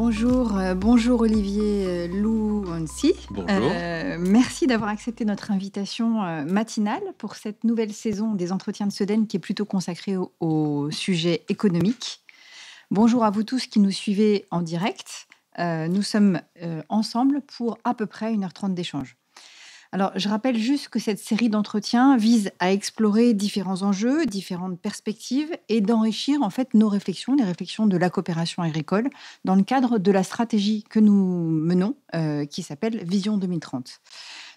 Bonjour Olivier Louancy. Bonjour. Merci d'avoir accepté notre invitation matinale pour cette nouvelle saison des Entretiens de Sedaine qui est plutôt consacrée au sujet économique. Bonjour à vous tous qui nous suivez en direct. Nous sommes ensemble pour à peu près 1h30 d'échange. Alors, je rappelle juste que cette série d'entretiens vise à explorer différents enjeux, différentes perspectives et d'enrichir en fait nos réflexions, les réflexions de la coopération agricole dans le cadre de la stratégie que nous menons qui s'appelle Vision 2030.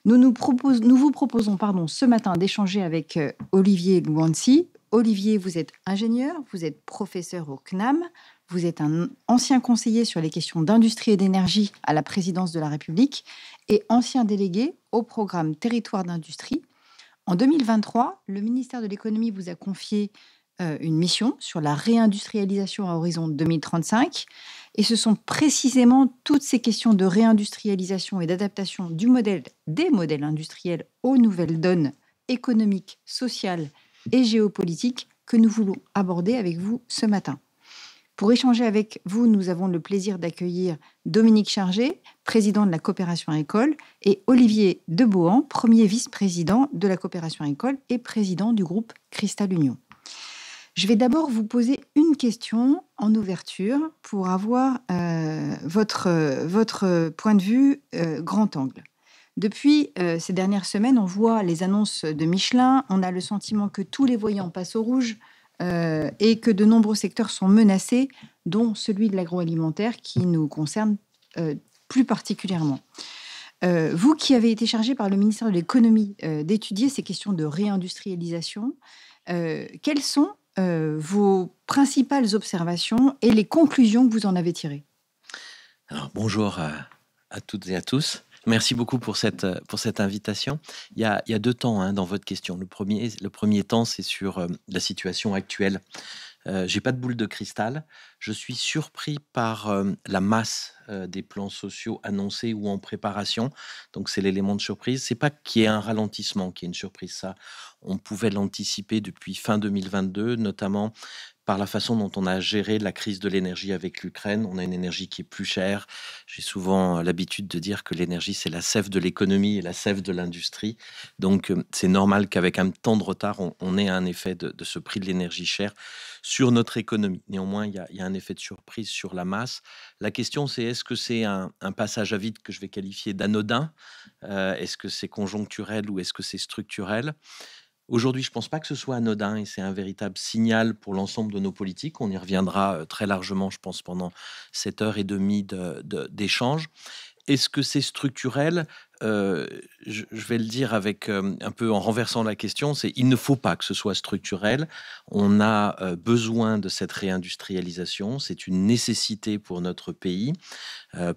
Nous vous proposons ce matin d'échanger avec Olivier Louancy. Olivier, vous êtes ingénieur, vous êtes professeur au CNAM, vous êtes un ancien conseiller sur les questions d'industrie et d'énergie à la présidence de la République et ancien délégué au programme Territoire d'industrie. En 2023, le ministère de l'économie vous a confié une mission sur la réindustrialisation à horizon 2035. Et ce sont précisément toutes ces questions de réindustrialisation et d'adaptation des modèles industriels aux nouvelles donnes économiques, sociales et géopolitiques que nous voulons aborder avec vous ce matin. Pour échanger avec vous, nous avons le plaisir d'accueillir Dominique Chargé, président de la coopération agricole, et Olivier Debohan, premier vice-président de la coopération agricole et président du groupe Cristal Union. Je vais d'abord vous poser une question en ouverture pour avoir votre point de vue grand angle. Depuis ces dernières semaines, on voit les annonces de Michelin, on a le sentiment que tous les voyants passent au rouge et que de nombreux secteurs sont menacés, dont celui de l'agroalimentaire qui nous concerne plus particulièrement. Vous qui avez été chargé par le ministère de l'économie d'étudier ces questions de réindustrialisation, quelles sont vos principales observations et les conclusions que vous en avez tirées? Alors, bonjour à toutes et à tous. Merci beaucoup pour cette invitation. Il y a deux temps dans votre question. Le premier temps, c'est sur la situation actuelle. J'ai pas de boule de cristal. Je suis surpris par la masse des plans sociaux annoncés ou en préparation. Donc, c'est l'élément de surprise. C'est pas qu'il y ait un ralentissement qui est une surprise. Ça, on pouvait l'anticiper depuis fin 2022, notamment par la façon dont on a géré la crise de l'énergie avec l'Ukraine. On a une énergie qui est plus chère. J'ai souvent l'habitude de dire que l'énergie, c'est la sève de l'économie et la sève de l'industrie. Donc, c'est normal qu'avec un temps de retard, on ait un effet de ce prix de l'énergie cher sur notre économie. Néanmoins, il y a un effet de surprise sur la masse. La question, c'est est-ce que c'est un passage à vide que je vais qualifier d'anodin? Est-ce que c'est conjoncturel ou est-ce que c'est structurel? Aujourd'hui, je ne pense pas que ce soit anodin et c'est un véritable signal pour l'ensemble de nos politiques. On y reviendra très largement, je pense, pendant cette heure et demie d'échange. Est-ce que c'est structurel? Je vais le dire avec un peu en renversant la question, c'est il ne faut pas que ce soit structurel. On a besoin de cette réindustrialisation. C'est une nécessité pour notre pays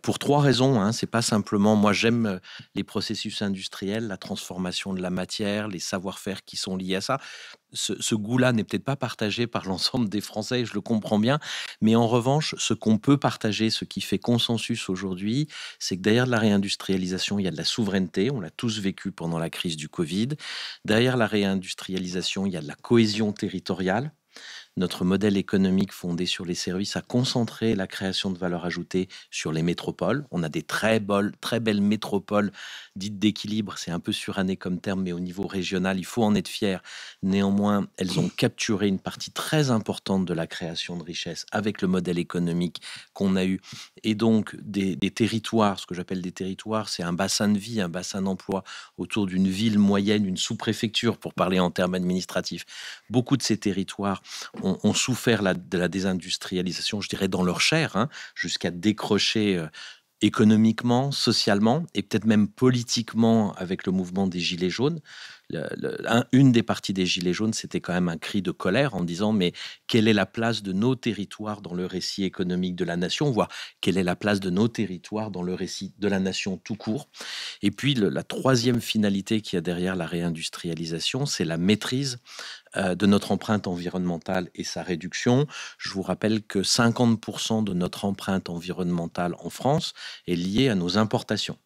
pour trois raisons. C'est pas simplement, moi j'aime les processus industriels, la transformation de la matière, les savoir-faire qui sont liés à ça. Ce goût-là n'est peut-être pas partagé par l'ensemble des Français, et je le comprends bien, mais en revanche, ce qu'on peut partager, ce qui fait consensus aujourd'hui, c'est que derrière la réindustrialisation, il y a de la souveraineté, on l'a tous vécu pendant la crise du Covid. Derrière la réindustrialisation, il y a de la cohésion territoriale. Notre modèle économique fondé sur les services a concentré la création de valeur ajoutée sur les métropoles. On a des très belles métropoles dites d'équilibre. C'est un peu suranné comme terme, mais au niveau régional, il faut en être fier. Néanmoins, elles ont capturé une partie très importante de la création de richesse avec le modèle économique qu'on a eu. Et donc, des territoires, ce que j'appelle des territoires, c'est un bassin de vie, un bassin d'emploi autour d'une ville moyenne, une sous-préfecture, pour parler en termes administratifs. Beaucoup de ces territoires ont souffert de la désindustrialisation, je dirais, dans leur chair, jusqu'à décrocher économiquement, socialement et peut-être même politiquement avec le mouvement des Gilets jaunes. Une des parties des Gilets jaunes, c'était quand même un cri de colère en disant mais quelle est la place de nos territoires dans le récit économique de la nation, voire quelle est la place de nos territoires dans le récit de la nation tout court. Et puis la troisième finalité qu'il y a derrière la réindustrialisation, c'est la maîtrise de notre empreinte environnementale et sa réduction. Je vous rappelle que 50% de notre empreinte environnementale en France est liée à nos importations.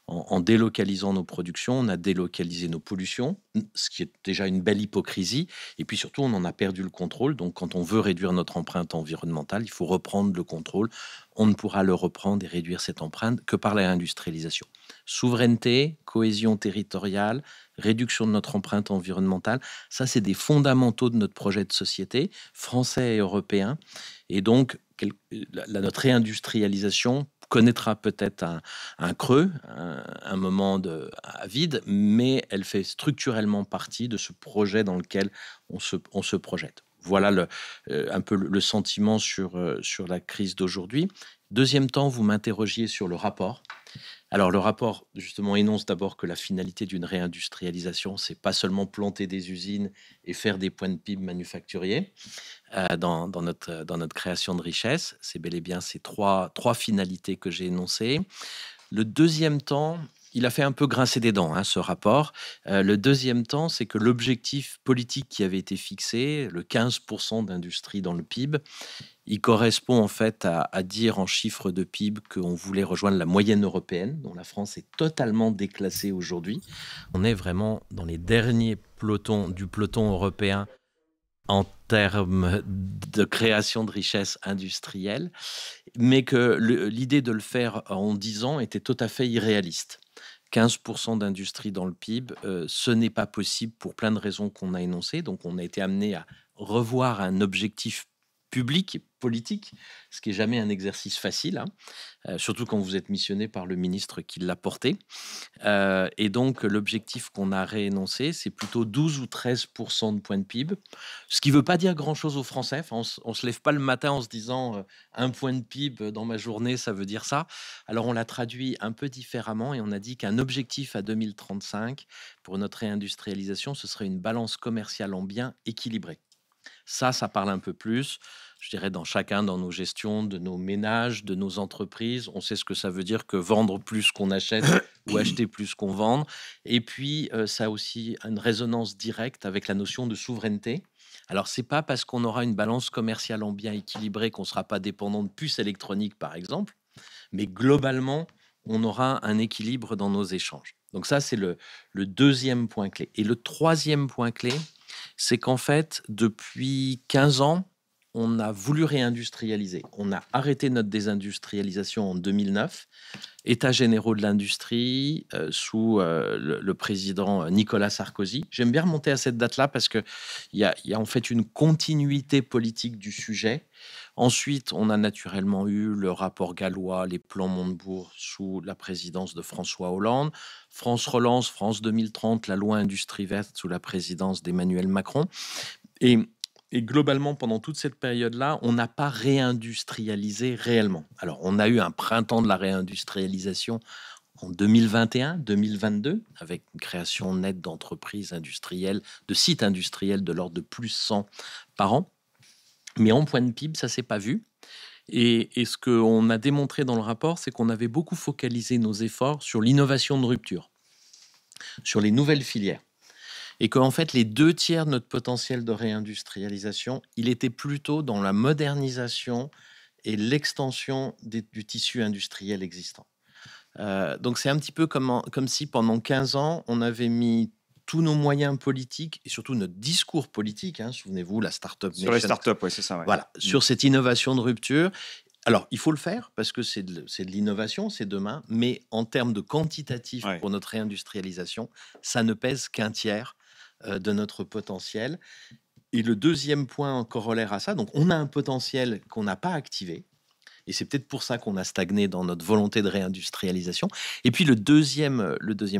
en délocalisant nos productions, on a délocalisé nos pollutions, ce qui est déjà une belle hypocrisie. Et puis surtout, on en a perdu le contrôle. Donc, quand on veut réduire notre empreinte environnementale, il faut reprendre le contrôle. On ne pourra le reprendre et réduire cette empreinte que par la réindustrialisation. Souveraineté, cohésion territoriale, réduction de notre empreinte environnementale, ça, c'est des fondamentaux de notre projet de société, français et européen. Et donc, notre réindustrialisation connaîtra peut-être un creux, un moment à vide, mais elle fait structurellement partie de ce projet dans lequel on se projette. Voilà un peu le sentiment sur la crise d'aujourd'hui. Deuxième temps, vous m'interrogiez sur le rapport. Alors le rapport, justement, énonce d'abord que la finalité d'une réindustrialisation, c'est pas seulement planter des usines et faire des points de PIB manufacturiers dans notre création de richesse. C'est bel et bien ces trois finalités que j'ai énoncées. Le deuxième temps, il a fait un peu grincer des dents, ce rapport. Le deuxième temps, c'est que l'objectif politique qui avait été fixé, le 15% d'industrie dans le PIB, il correspond en fait à dire en chiffres de PIB qu'on voulait rejoindre la moyenne européenne, dont la France est totalement déclassée aujourd'hui. On est vraiment dans les derniers pelotons du peloton européen en termes de création de richesse industrielle, mais que l'idée de le faire en 10 ans était tout à fait irréaliste. 15% d'industrie dans le PIB, ce n'est pas possible pour plein de raisons qu'on a énoncées. Donc, on a été amené à revoir un objectif public et politique, ce qui est jamais un exercice facile, surtout quand vous êtes missionné par le ministre qui l'a porté. Et donc, l'objectif qu'on a réénoncé, c'est plutôt 12 ou 13% de points de PIB, ce qui ne veut pas dire grand-chose aux Français. Enfin, on se lève pas le matin en se disant un point de PIB dans ma journée, ça veut dire ça. Alors, on l'a traduit un peu différemment et on a dit qu'un objectif à 2035 pour notre réindustrialisation, ce serait une balance commerciale en biens équilibrée. Ça parle un peu plus, je dirais, dans nos gestions, de nos ménages, de nos entreprises. On sait ce que ça veut dire que vendre plus qu'on achète ou acheter plus qu'on vend. Et puis, ça a aussi une résonance directe avec la notion de souveraineté. Alors, c'est pas parce qu'on aura une balance commerciale en biens équilibrée qu'on sera pas dépendant de puces électroniques, par exemple, mais globalement, on aura un équilibre dans nos échanges. Donc ça, c'est le deuxième point clé. Et le troisième point clé, c'est qu'en fait, depuis 15 ans, on a voulu réindustrialiser. On a arrêté notre désindustrialisation en 2009, États généraux de l'industrie sous le président Nicolas Sarkozy. J'aime bien remonter à cette date-là parce qu'il y a en fait une continuité politique du sujet. Ensuite, on a naturellement eu le rapport Gallois, les plans Montebourg sous la présidence de François Hollande, France Relance, France 2030, la loi Industrie verte sous la présidence d'Emmanuel Macron. Et globalement, pendant toute cette période-là, on n'a pas réindustrialisé réellement. Alors, on a eu un printemps de la réindustrialisation en 2021, 2022, avec une création nette d'entreprises industrielles, de sites industriels de l'ordre de plus 100 par an. Mais en point de PIB, ça ne s'est pas vu. Et ce qu'on a démontré dans le rapport, c'est qu'on avait beaucoup focalisé nos efforts sur l'innovation de rupture, sur les nouvelles filières. Et qu'en fait, les 2/3 de notre potentiel de réindustrialisation, il était plutôt dans la modernisation et l'extension du tissu industriel existant. Donc, c'est un petit peu comme si pendant 15 ans, on avait mis tous nos moyens politiques et surtout notre discours politique, souvenez-vous, la Startup Nation. Sur les startups, oui, c'est ça. Ouais. Voilà, sur cette innovation de rupture. Alors, il faut le faire parce que c'est de l'innovation, c'est demain, mais en termes de quantitatif pour notre réindustrialisation, ça ne pèse qu'un tiers de notre potentiel. Et le deuxième point corollaire à ça, donc on a un potentiel qu'on n'a pas activé, et c'est peut-être pour ça qu'on a stagné dans notre volonté de réindustrialisation. Et puis le deuxième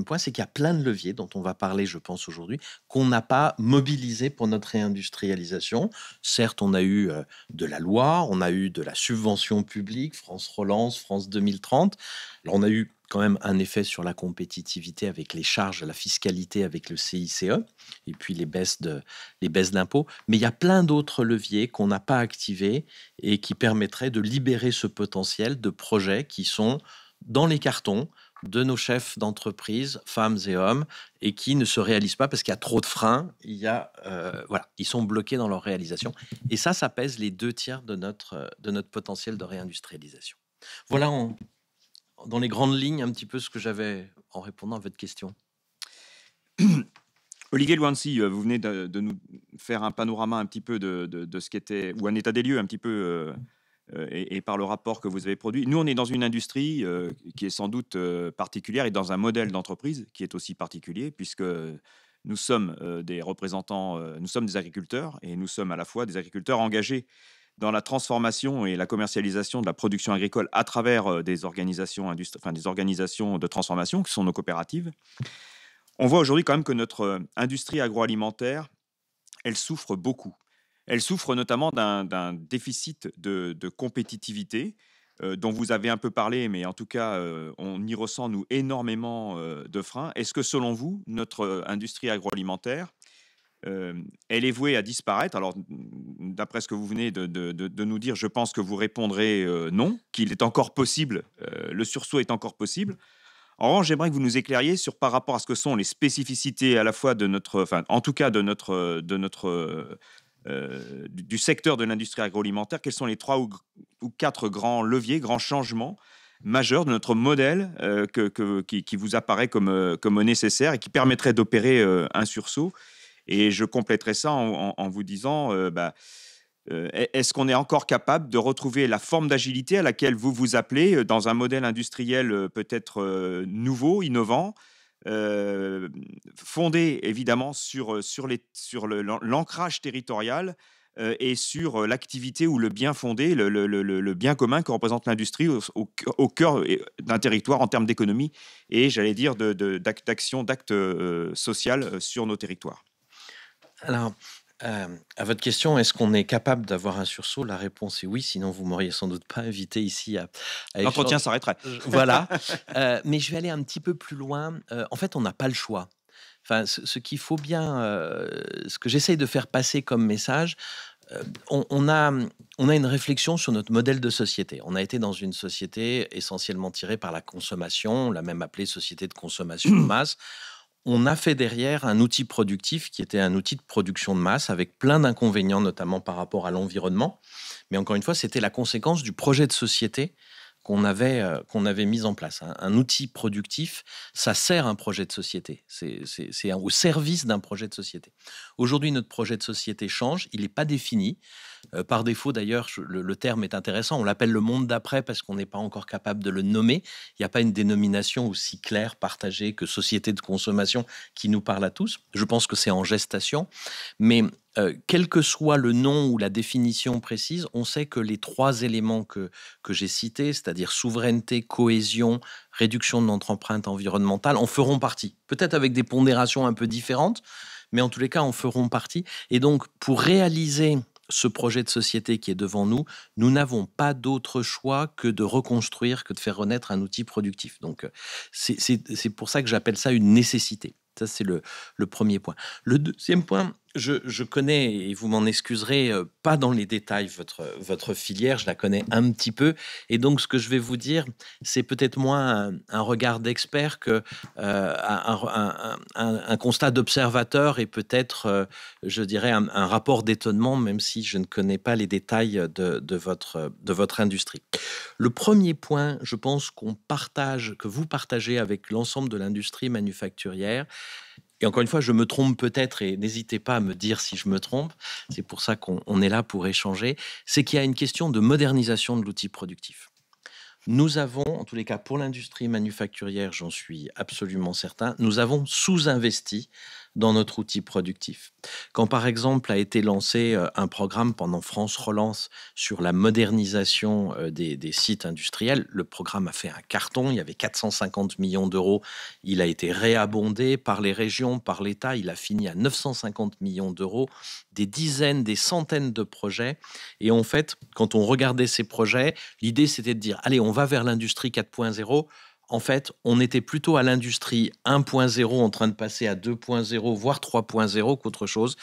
point, c'est qu'il y a plein de leviers dont on va parler, je pense, aujourd'hui, qu'on n'a pas mobilisés pour notre réindustrialisation. Certes, on a eu de la loi, on a eu de la subvention publique, France Relance, France 2030. Alors, on a eu quand même un effet sur la compétitivité avec les charges, la fiscalité avec le CICE et puis les baisses d'impôts. Mais il y a plein d'autres leviers qu'on n'a pas activés et qui permettraient de libérer ce potentiel de projets qui sont dans les cartons de nos chefs d'entreprise, femmes et hommes, et qui ne se réalisent pas parce qu'il y a trop de freins. Ils sont bloqués dans leur réalisation. Et ça pèse les 2/3 de notre potentiel de réindustrialisation. Voilà dans les grandes lignes un petit peu ce que j'avais en répondant à votre question. Olivier Louancy, vous venez de nous faire un panorama un petit peu de ce qu'était, ou un état des lieux un petit peu, et par le rapport que vous avez produit. Nous, on est dans une industrie qui est sans doute particulière et dans un modèle d'entreprise qui est aussi particulier, puisque nous sommes des représentants, nous sommes des agriculteurs, et nous sommes à la fois des agriculteurs engagés dans la transformation et la commercialisation de la production agricole à travers des organisations des organisations de transformation qui sont nos coopératives. On voit aujourd'hui quand même que notre industrie agroalimentaire, elle souffre beaucoup. Elle souffre notamment d'un déficit de compétitivité dont vous avez un peu parlé, mais en tout cas, on y ressent, nous, énormément de freins. Est-ce que, selon vous, notre industrie agroalimentaire, elle est vouée à disparaître? Alors, d'après ce que vous venez de nous dire, je pense que vous répondrez non, qu'il est encore possible, le sursaut est encore possible. En revanche, j'aimerais que vous nous éclairiez sur par rapport à ce que sont les spécificités à la fois de notre, enfin, en tout cas du secteur de l'industrie agroalimentaire. Quels sont les 3 ou 4 grands leviers, grands changements majeurs de notre modèle qui vous apparaît comme nécessaire et qui permettrait d'opérer un sursaut? Et je compléterai ça en vous disant, est-ce qu'on est encore capable de retrouver la forme d'agilité à laquelle vous vous appelez dans un modèle industriel peut-être nouveau, innovant, fondé évidemment sur l'ancrage territorial et sur l'activité ou le bien fondé, le bien commun que représente l'industrie au cœur d'un territoire en termes d'économie et, j'allais dire, d'action, d'acte social sur nos territoires? Alors, à votre question, est-ce qu'on est capable d'avoir un sursaut? La réponse est oui, sinon vous m'auriez sans doute pas invité ici à L'entretien échanger. s'arrêterait. Voilà. Mais je vais aller un petit peu plus loin. En fait, on n'a pas le choix. Enfin, ce qu'il faut bien, ce que j'essaye de faire passer comme message, on a une réflexion sur notre modèle de société. On a été dans une société essentiellement tirée par la consommation, on l'a même appelée société de consommation de masse. On a fait derrière un outil productif qui était un outil de production de masse avec plein d'inconvénients, notamment par rapport à l'environnement. Mais encore une fois, c'était la conséquence du projet de société qu'on avait mis en place. Un outil productif, ça sert un projet de société. C'est au service d'un projet de société. Aujourd'hui, notre projet de société change. Il n'est pas défini. Par défaut, d'ailleurs, le terme est intéressant. On l'appelle le monde d'après parce qu'on n'est pas encore capable de le nommer. Il n'y a pas une dénomination aussi claire, partagée que société de consommation qui nous parle à tous. Je pense que c'est en gestation. Mais quel que soit le nom ou la définition précise, on sait que les 3 éléments que j'ai cités, c'est-à-dire souveraineté, cohésion, réduction de notre empreinte environnementale, en feront partie. Peut-être avec des pondérations un peu différentes, mais en tous les cas, en feront partie. Et donc, pour réaliser ce projet de société qui est devant nous, nous n'avons pas d'autre choix que de reconstruire, que de faire renaître un outil productif. Donc, c'est pour ça que j'appelle ça une nécessité. Ça, c'est le premier point. Le deuxième point, je connais, et vous m'en excuserez, pas dans les détails votre filière, je la connais un petit peu. Et donc, ce que je vais vous dire, c'est peut-être moins un regard d'expert que un constat d'observateur et peut-être, je dirais, un rapport d'étonnement, même si je ne connais pas les détails de votre industrie. Le premier point, je pense que vous partagez avec l'ensemble de l'industrie manufacturière, et encore une fois, je me trompe peut-être, et n'hésitez pas à me dire si je me trompe, c'est pour ça qu'on est là pour échanger, c'est qu'il y a une question de modernisation de l'outil productif. Nous avons, en tous les cas pour l'industrie manufacturière, j'en suis absolument certain, nous avons sous-investi dans notre outil productif. Quand par exemple a été lancé un programme pendant France Relance sur la modernisation des sites industriels, le programme a fait un carton, il y avait 450 millions d'euros, il a été réabondé par les régions, par l'État, il a fini à 950 millions d'euros, des dizaines, des centaines de projets. Et en fait, quand on regardait ces projets, l'idée c'était de dire, allez, on va vers l'industrie 4.0. En fait, on était plutôt à l'industrie 1.0 en train de passer à 2.0, voire 3.0 qu'autre chose,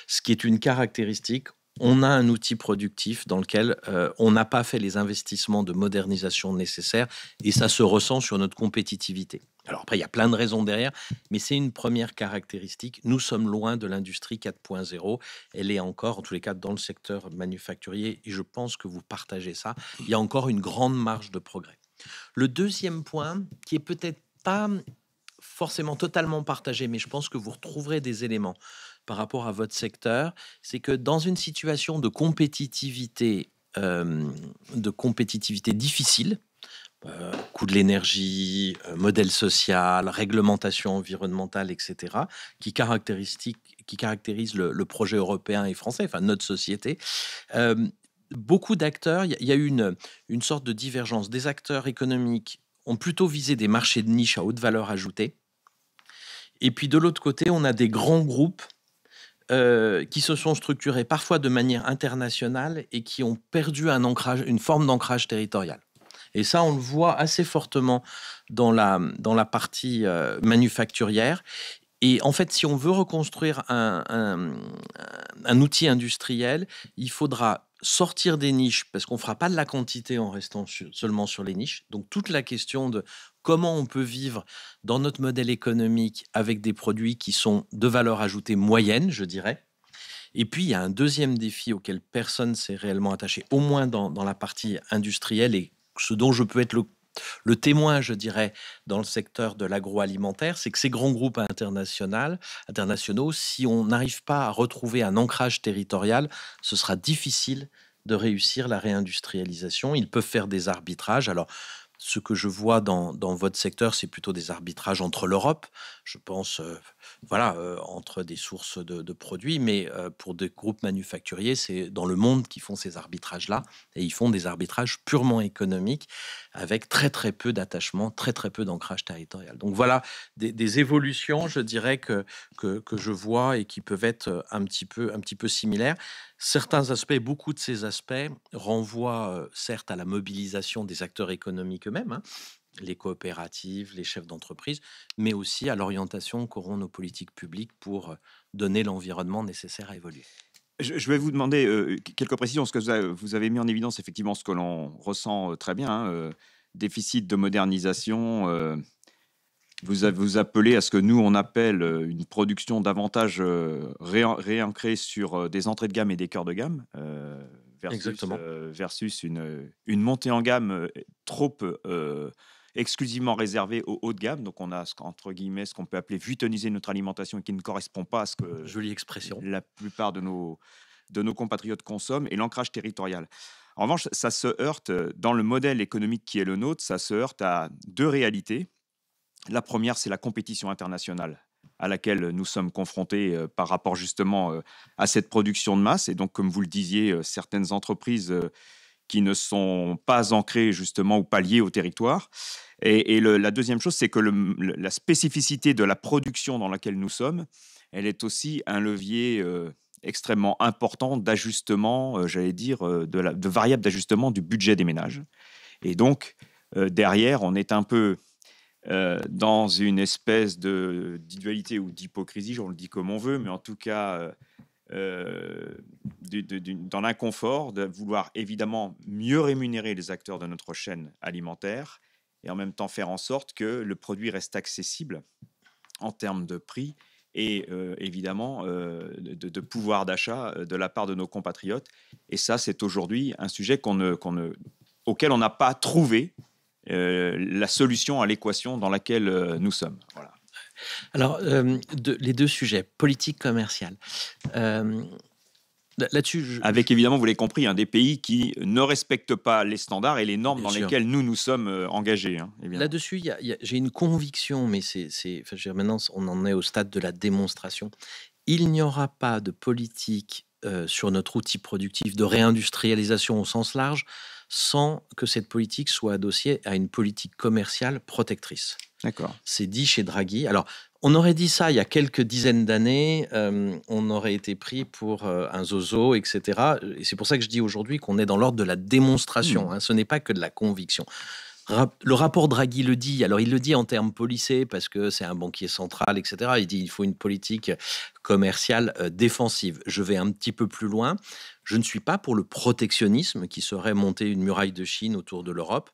ce qui est une caractéristique. On a un outil productif dans lequel on n'a pas fait les investissements de modernisation nécessaires et ça se ressent sur notre compétitivité. Alors après, il y a plein de raisons derrière, mais c'est une première caractéristique. Nous sommes loin de l'industrie 4.0. Elle est encore, en tous les cas, dans le secteur manufacturier et je pense que vous partagez ça. Il y a encore une grande marge de progrès. Le deuxième point, qui est peut-être pas forcément totalement partagé, mais je pense que vous retrouverez des éléments par rapport à votre secteur, c'est que dans une situation de compétitivité difficile, coût de l'énergie, modèle social, réglementation environnementale, etc., qui caractérise le projet européen et français, enfin notre société. Euh, Beaucoup d'acteurs, il y a eu une sorte de divergence. Des acteurs économiques ont plutôt visé des marchés de niche à haute valeur ajoutée. Et puis de l'autre côté, on a des grands groupes qui se sont structurés parfois de manière internationale et qui ont perdu une forme d'ancrage territorial. Et ça, on le voit assez fortement dans la partie manufacturière. Et en fait, si on veut reconstruire un outil industriel, il faudra sortir des niches, parce qu'on ne fera pas de la quantité en restant seulement sur les niches. Donc toute la question de comment on peut vivre dans notre modèle économique avec des produits qui sont de valeur ajoutée moyenne, je dirais. Et puis, il y a un deuxième défi auquel personne s'est réellement attaché, au moins dans la partie industrielle, et ce dont je peux être le témoin, je dirais, dans le secteur de l'agroalimentaire, c'est que ces grands groupes internationaux, si on n'arrive pas à retrouver un ancrage territorial, ce sera difficile de réussir la réindustrialisation. Ils peuvent faire des arbitrages. Alors, ce que je vois dans votre secteur, c'est plutôt des arbitrages entre l'Europe, je pense, entre des sources de produits, mais pour des groupes manufacturiers, c'est dans le monde qu'ils font ces arbitrages-là, et ils font des arbitrages purement économiques, avec très très peu d'attachement, très très peu d'ancrage territorial. Donc voilà des évolutions, je dirais, que je vois et qui peuvent être un petit peu similaires. Certains aspects, beaucoup de ces aspects renvoient certes à la mobilisation des acteurs économiques eux-mêmes, hein, les coopératives, les chefs d'entreprise, mais aussi à l'orientation qu'auront nos politiques publiques pour donner l'environnement nécessaire à évoluer. Je vais vous demander quelques précisions, parce que vous avez mis en évidence effectivement ce que l'on ressent très bien, hein, déficit de modernisation. Vous appelez à ce que nous, on appelle une production davantage réancrée sur des entrées de gamme et des cœurs de gamme, Exactement. versus une montée en gamme trop exclusivement réservée au haut de gamme. Donc, on a, entre guillemets, ce qu'on peut appeler vuitoniser notre alimentation et qui ne correspond pas à ce que Jolie expression. la plupart de nos compatriotes consomment, et l'ancrage territorial. En revanche, ça se heurte, dans le modèle économique qui est le nôtre, ça se heurte à deux réalités. La première, c'est la compétition internationale à laquelle nous sommes confrontés par rapport justement à cette production de masse. Et donc, comme vous le disiez, certaines entreprises qui ne sont pas ancrées justement ou pas liées au territoire. Et la deuxième chose, c'est que la spécificité de la production dans laquelle nous sommes, elle est aussi un levier extrêmement important d'ajustement, j'allais dire, de variable d'ajustement du budget des ménages. Et donc, derrière, on est un peu dans une espèce d'idéalité ou d'hypocrisie, on le dit comme on veut, mais en tout cas dans l'inconfort de vouloir évidemment mieux rémunérer les acteurs de notre chaîne alimentaire et en même temps faire en sorte que le produit reste accessible en termes de prix et évidemment de pouvoir d'achat de la part de nos compatriotes. Et ça, c'est aujourd'hui un sujet auquel on n'a pas trouvé la solution à l'équation dans laquelle nous sommes. Voilà. Alors, les deux sujets, politique commerciale. Là-dessus, avec évidemment, vous l'avez compris, des pays qui ne respectent pas les standards et les normes dans lesquelles nous sommes engagés. Là-dessus, j'ai une conviction, mais maintenant on en est au stade de la démonstration. Il n'y aura pas de politique sur notre outil productif de réindustrialisation au sens large sans que cette politique soit adossée à une politique commerciale protectrice. D'accord. C'est dit chez Draghi. Alors, on aurait dit ça il y a quelques dizaines d'années, on aurait été pris pour un zozo, etc. Et c'est pour ça que je dis aujourd'hui qu'on est dans l'ordre de la démonstration. Ce n'est pas que de la conviction. Le rapport Draghi le dit, alors il le dit en termes policés parce que c'est un banquier central, etc. Il dit qu'il faut une politique commerciale défensive. Je vais un petit peu plus loin. Je ne suis pas pour le protectionnisme qui serait monter une muraille de Chine autour de l'Europe,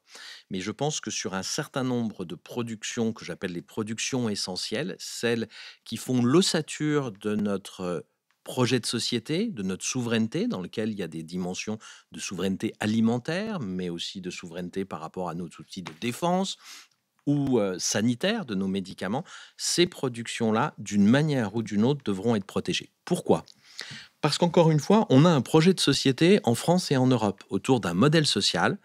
mais je pense que sur un certain nombre de productions que j'appelle les productions essentielles, celles qui font l'ossature de notre projet de société, de notre souveraineté, dans lequel il y a des dimensions de souveraineté alimentaire, mais aussi de souveraineté par rapport à nos outils de défense ou sanitaire de nos médicaments, ces productions-là, d'une manière ou d'une autre, devront être protégées. Pourquoi ? Parce qu'encore une fois, on a un projet de société en France et en Europe autour d'un modèle social,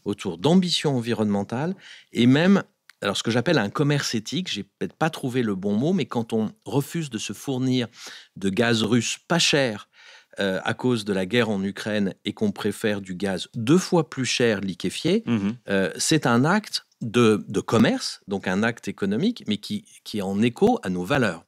autour d'ambitions environnementales et même, alors ce que j'appelle un commerce éthique, j'ai peut-être pas trouvé le bon mot, mais quand on refuse de se fournir de gaz russe pas cher à cause de la guerre en Ukraine et qu'on préfère du gaz 2 fois plus cher liquéfié, c'est un acte de commerce, donc un acte économique, mais qui est en écho à nos valeurs.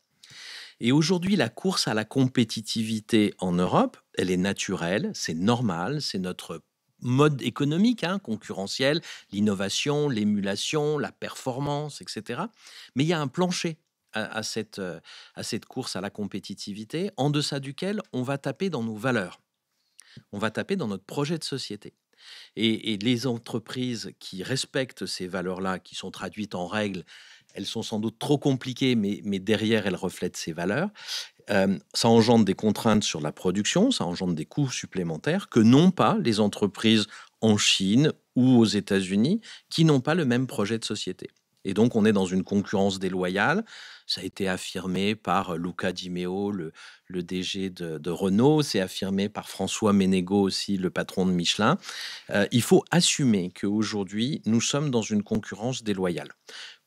Et aujourd'hui, la course à la compétitivité en Europe, elle est naturelle, c'est normal, c'est notre mode économique, concurrentiel, l'innovation, l'émulation, la performance, etc. Mais il y a un plancher à cette course à la compétitivité, en deçà duquel on va taper dans nos valeurs, on va taper dans notre projet de société. Et les entreprises qui respectent ces valeurs-là, qui sont traduites en règles, elles sont sans doute trop compliquées, mais derrière, elles reflètent ces valeurs. Ça engendre des contraintes sur la production, ça engendre des coûts supplémentaires que n'ont pas les entreprises en Chine ou aux États-Unis qui n'ont pas le même projet de société. Et donc, on est dans une concurrence déloyale. Ça a été affirmé par Luca Di Meo, le DG de Renault. C'est affirmé par François Ménégo aussi, le patron de Michelin. Il faut assumer qu'aujourd'hui, nous sommes dans une concurrence déloyale.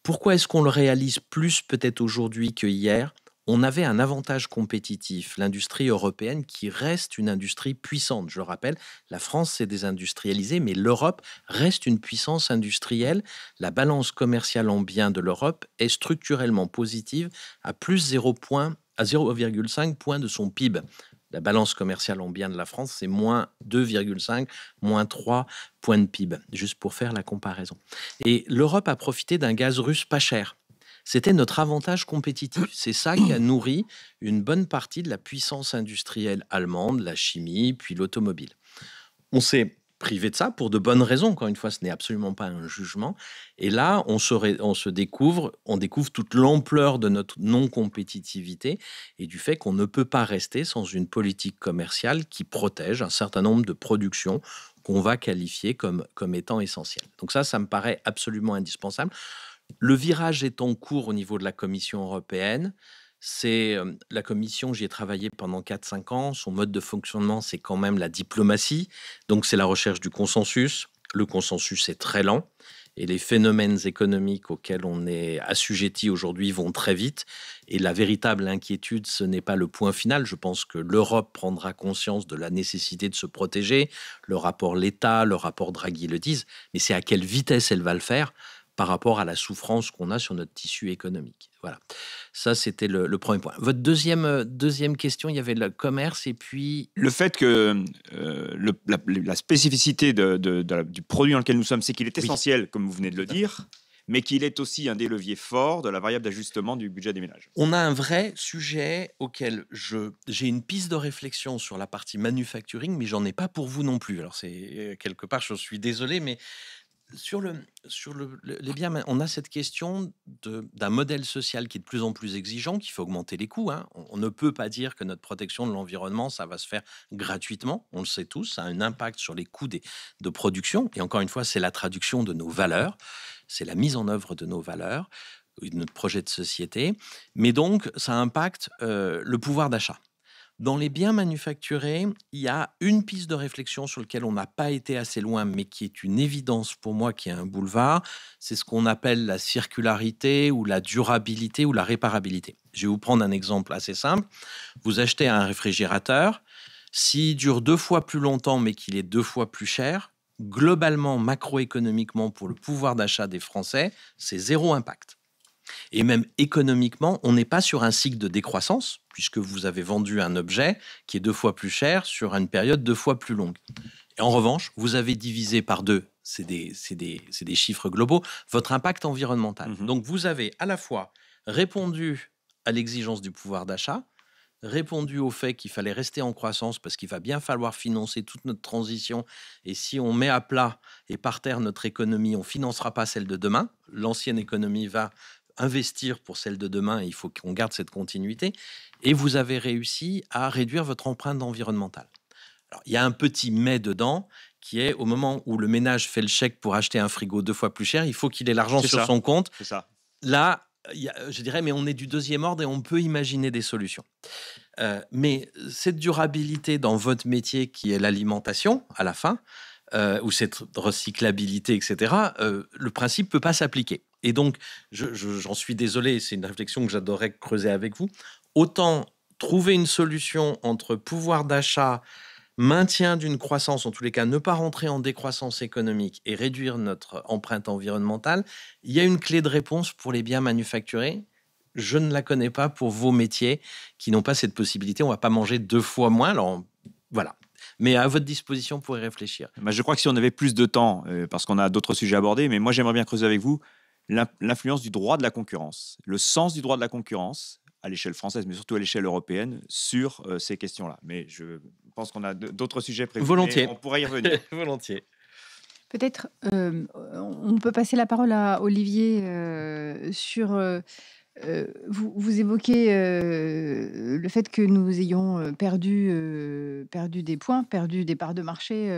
Pourquoi est-ce qu'on le réalise plus peut-être aujourd'hui que hier ? On avait un avantage compétitif, l'industrie européenne qui reste une industrie puissante. Je le rappelle, la France s'est désindustrialisée, mais l'Europe reste une puissance industrielle. La balance commerciale en biens de l'Europe est structurellement positive à plus 0,5 points de son PIB. La balance commerciale en biens de la France, c'est moins 2,5, moins 3 points de PIB, juste pour faire la comparaison. Et l'Europe a profité d'un gaz russe pas cher. C'était notre avantage compétitif. C'est ça qui a nourri une bonne partie de la puissance industrielle allemande, la chimie, puis l'automobile. On s'est privé de ça pour de bonnes raisons. Encore une fois, ce n'est absolument pas un jugement. Et là, on découvre toute l'ampleur de notre non-compétitivité et du fait qu'on ne peut pas rester sans une politique commerciale qui protège un certain nombre de productions qu'on va qualifier comme étant essentielles. Donc ça me paraît absolument indispensable. Le virage est en cours au niveau de la Commission européenne. C'est la Commission, j'y ai travaillé pendant 4-5 ans. Son mode de fonctionnement, c'est quand même la diplomatie. Donc, c'est la recherche du consensus. Le consensus est très lent. Et les phénomènes économiques auxquels on est assujetti aujourd'hui vont très vite. Et la véritable inquiétude, ce n'est pas le point final. Je pense que l'Europe prendra conscience de la nécessité de se protéger. Le rapport Letta, le rapport Draghi le disent. Mais c'est à quelle vitesse elle va le faire par rapport à la souffrance qu'on a sur notre tissu économique. Voilà, ça c'était le premier point. Votre deuxième question, il y avait le commerce et puis... Le fait que la spécificité du produit dans lequel nous sommes, c'est qu'il est essentiel, comme vous venez de le dire, mais qu'il est aussi un des leviers forts de la variable d'ajustement du budget des ménages. On a un vrai sujet auquel j'ai une piste de réflexion sur la partie manufacturing, mais j'en ai pas pour vous non plus. Alors c'est quelque part, je suis désolé, mais... Sur les biens, on a cette question d'un modèle social qui est de plus en plus exigeant, qu'il faut augmenter les coûts. On ne peut pas dire que notre protection de l'environnement, ça va se faire gratuitement. On le sait tous, ça a un impact sur les coûts de production. Et encore une fois, c'est la traduction de nos valeurs, c'est la mise en œuvre de nos valeurs, de notre projet de société. Mais donc, ça impacte le pouvoir d'achat. Dans les biens manufacturés, il y a une piste de réflexion sur laquelle on n'a pas été assez loin, mais qui est une évidence pour moi, qui est un boulevard. C'est ce qu'on appelle la circularité ou la durabilité ou la réparabilité. Je vais vous prendre un exemple assez simple. Vous achetez un réfrigérateur. S'il dure 2 fois plus longtemps, mais qu'il est 2 fois plus cher, globalement, macroéconomiquement, pour le pouvoir d'achat des Français, c'est 0 impact. Et même économiquement, on n'est pas sur un cycle de décroissance, puisque vous avez vendu un objet qui est 2 fois plus cher sur une période 2 fois plus longue. Et en revanche, vous avez divisé par 2, c'est des chiffres globaux, votre impact environnemental. Donc vous avez à la fois répondu à l'exigence du pouvoir d'achat, répondu au fait qu'il fallait rester en croissance parce qu'il va bien falloir financer toute notre transition, et si on met à plat et par terre notre économie, on ne financera pas celle de demain. L'ancienne économie va investir pour celle de demain, et il faut qu'on garde cette continuité, et vous avez réussi à réduire votre empreinte environnementale. Alors, il y a un petit mais dedans, qui est au moment où le ménage fait le chèque pour acheter un frigo 2 fois plus cher, il faut qu'il ait l'argent C'est sur ça, son compte. c'est ça. Là, je dirais, mais on est du deuxième ordre et on peut imaginer des solutions. Mais cette durabilité dans votre métier qui est l'alimentation, à la fin, ou cette recyclabilité, etc., le principe ne peut pas s'appliquer. Et donc, j'en suis désolé, c'est une réflexion que j'adorerais creuser avec vous. Autant trouver une solution entre pouvoir d'achat, maintien d'une croissance, en tous les cas, ne pas rentrer en décroissance économique et réduire notre empreinte environnementale, il y a une clé de réponse pour les biens manufacturés. Je ne la connais pas pour vos métiers qui n'ont pas cette possibilité. On ne va pas manger 2 fois moins. Alors, voilà. Mais à votre disposition pour y réfléchir. Je crois que si on avait plus de temps, parce qu'on a d'autres sujets à aborder, mais moi j'aimerais bien creuser avec vous l'influence du droit de la concurrence, le sens du droit de la concurrence à l'échelle française, mais surtout à l'échelle européenne, sur ces questions-là. Mais je pense qu'on a d'autres sujets prévus. Volontiers. On pourrait y revenir. Volontiers. Peut-être on peut passer la parole à Olivier sur... vous évoquez le fait que nous ayons perdu des points, perdu des parts de marché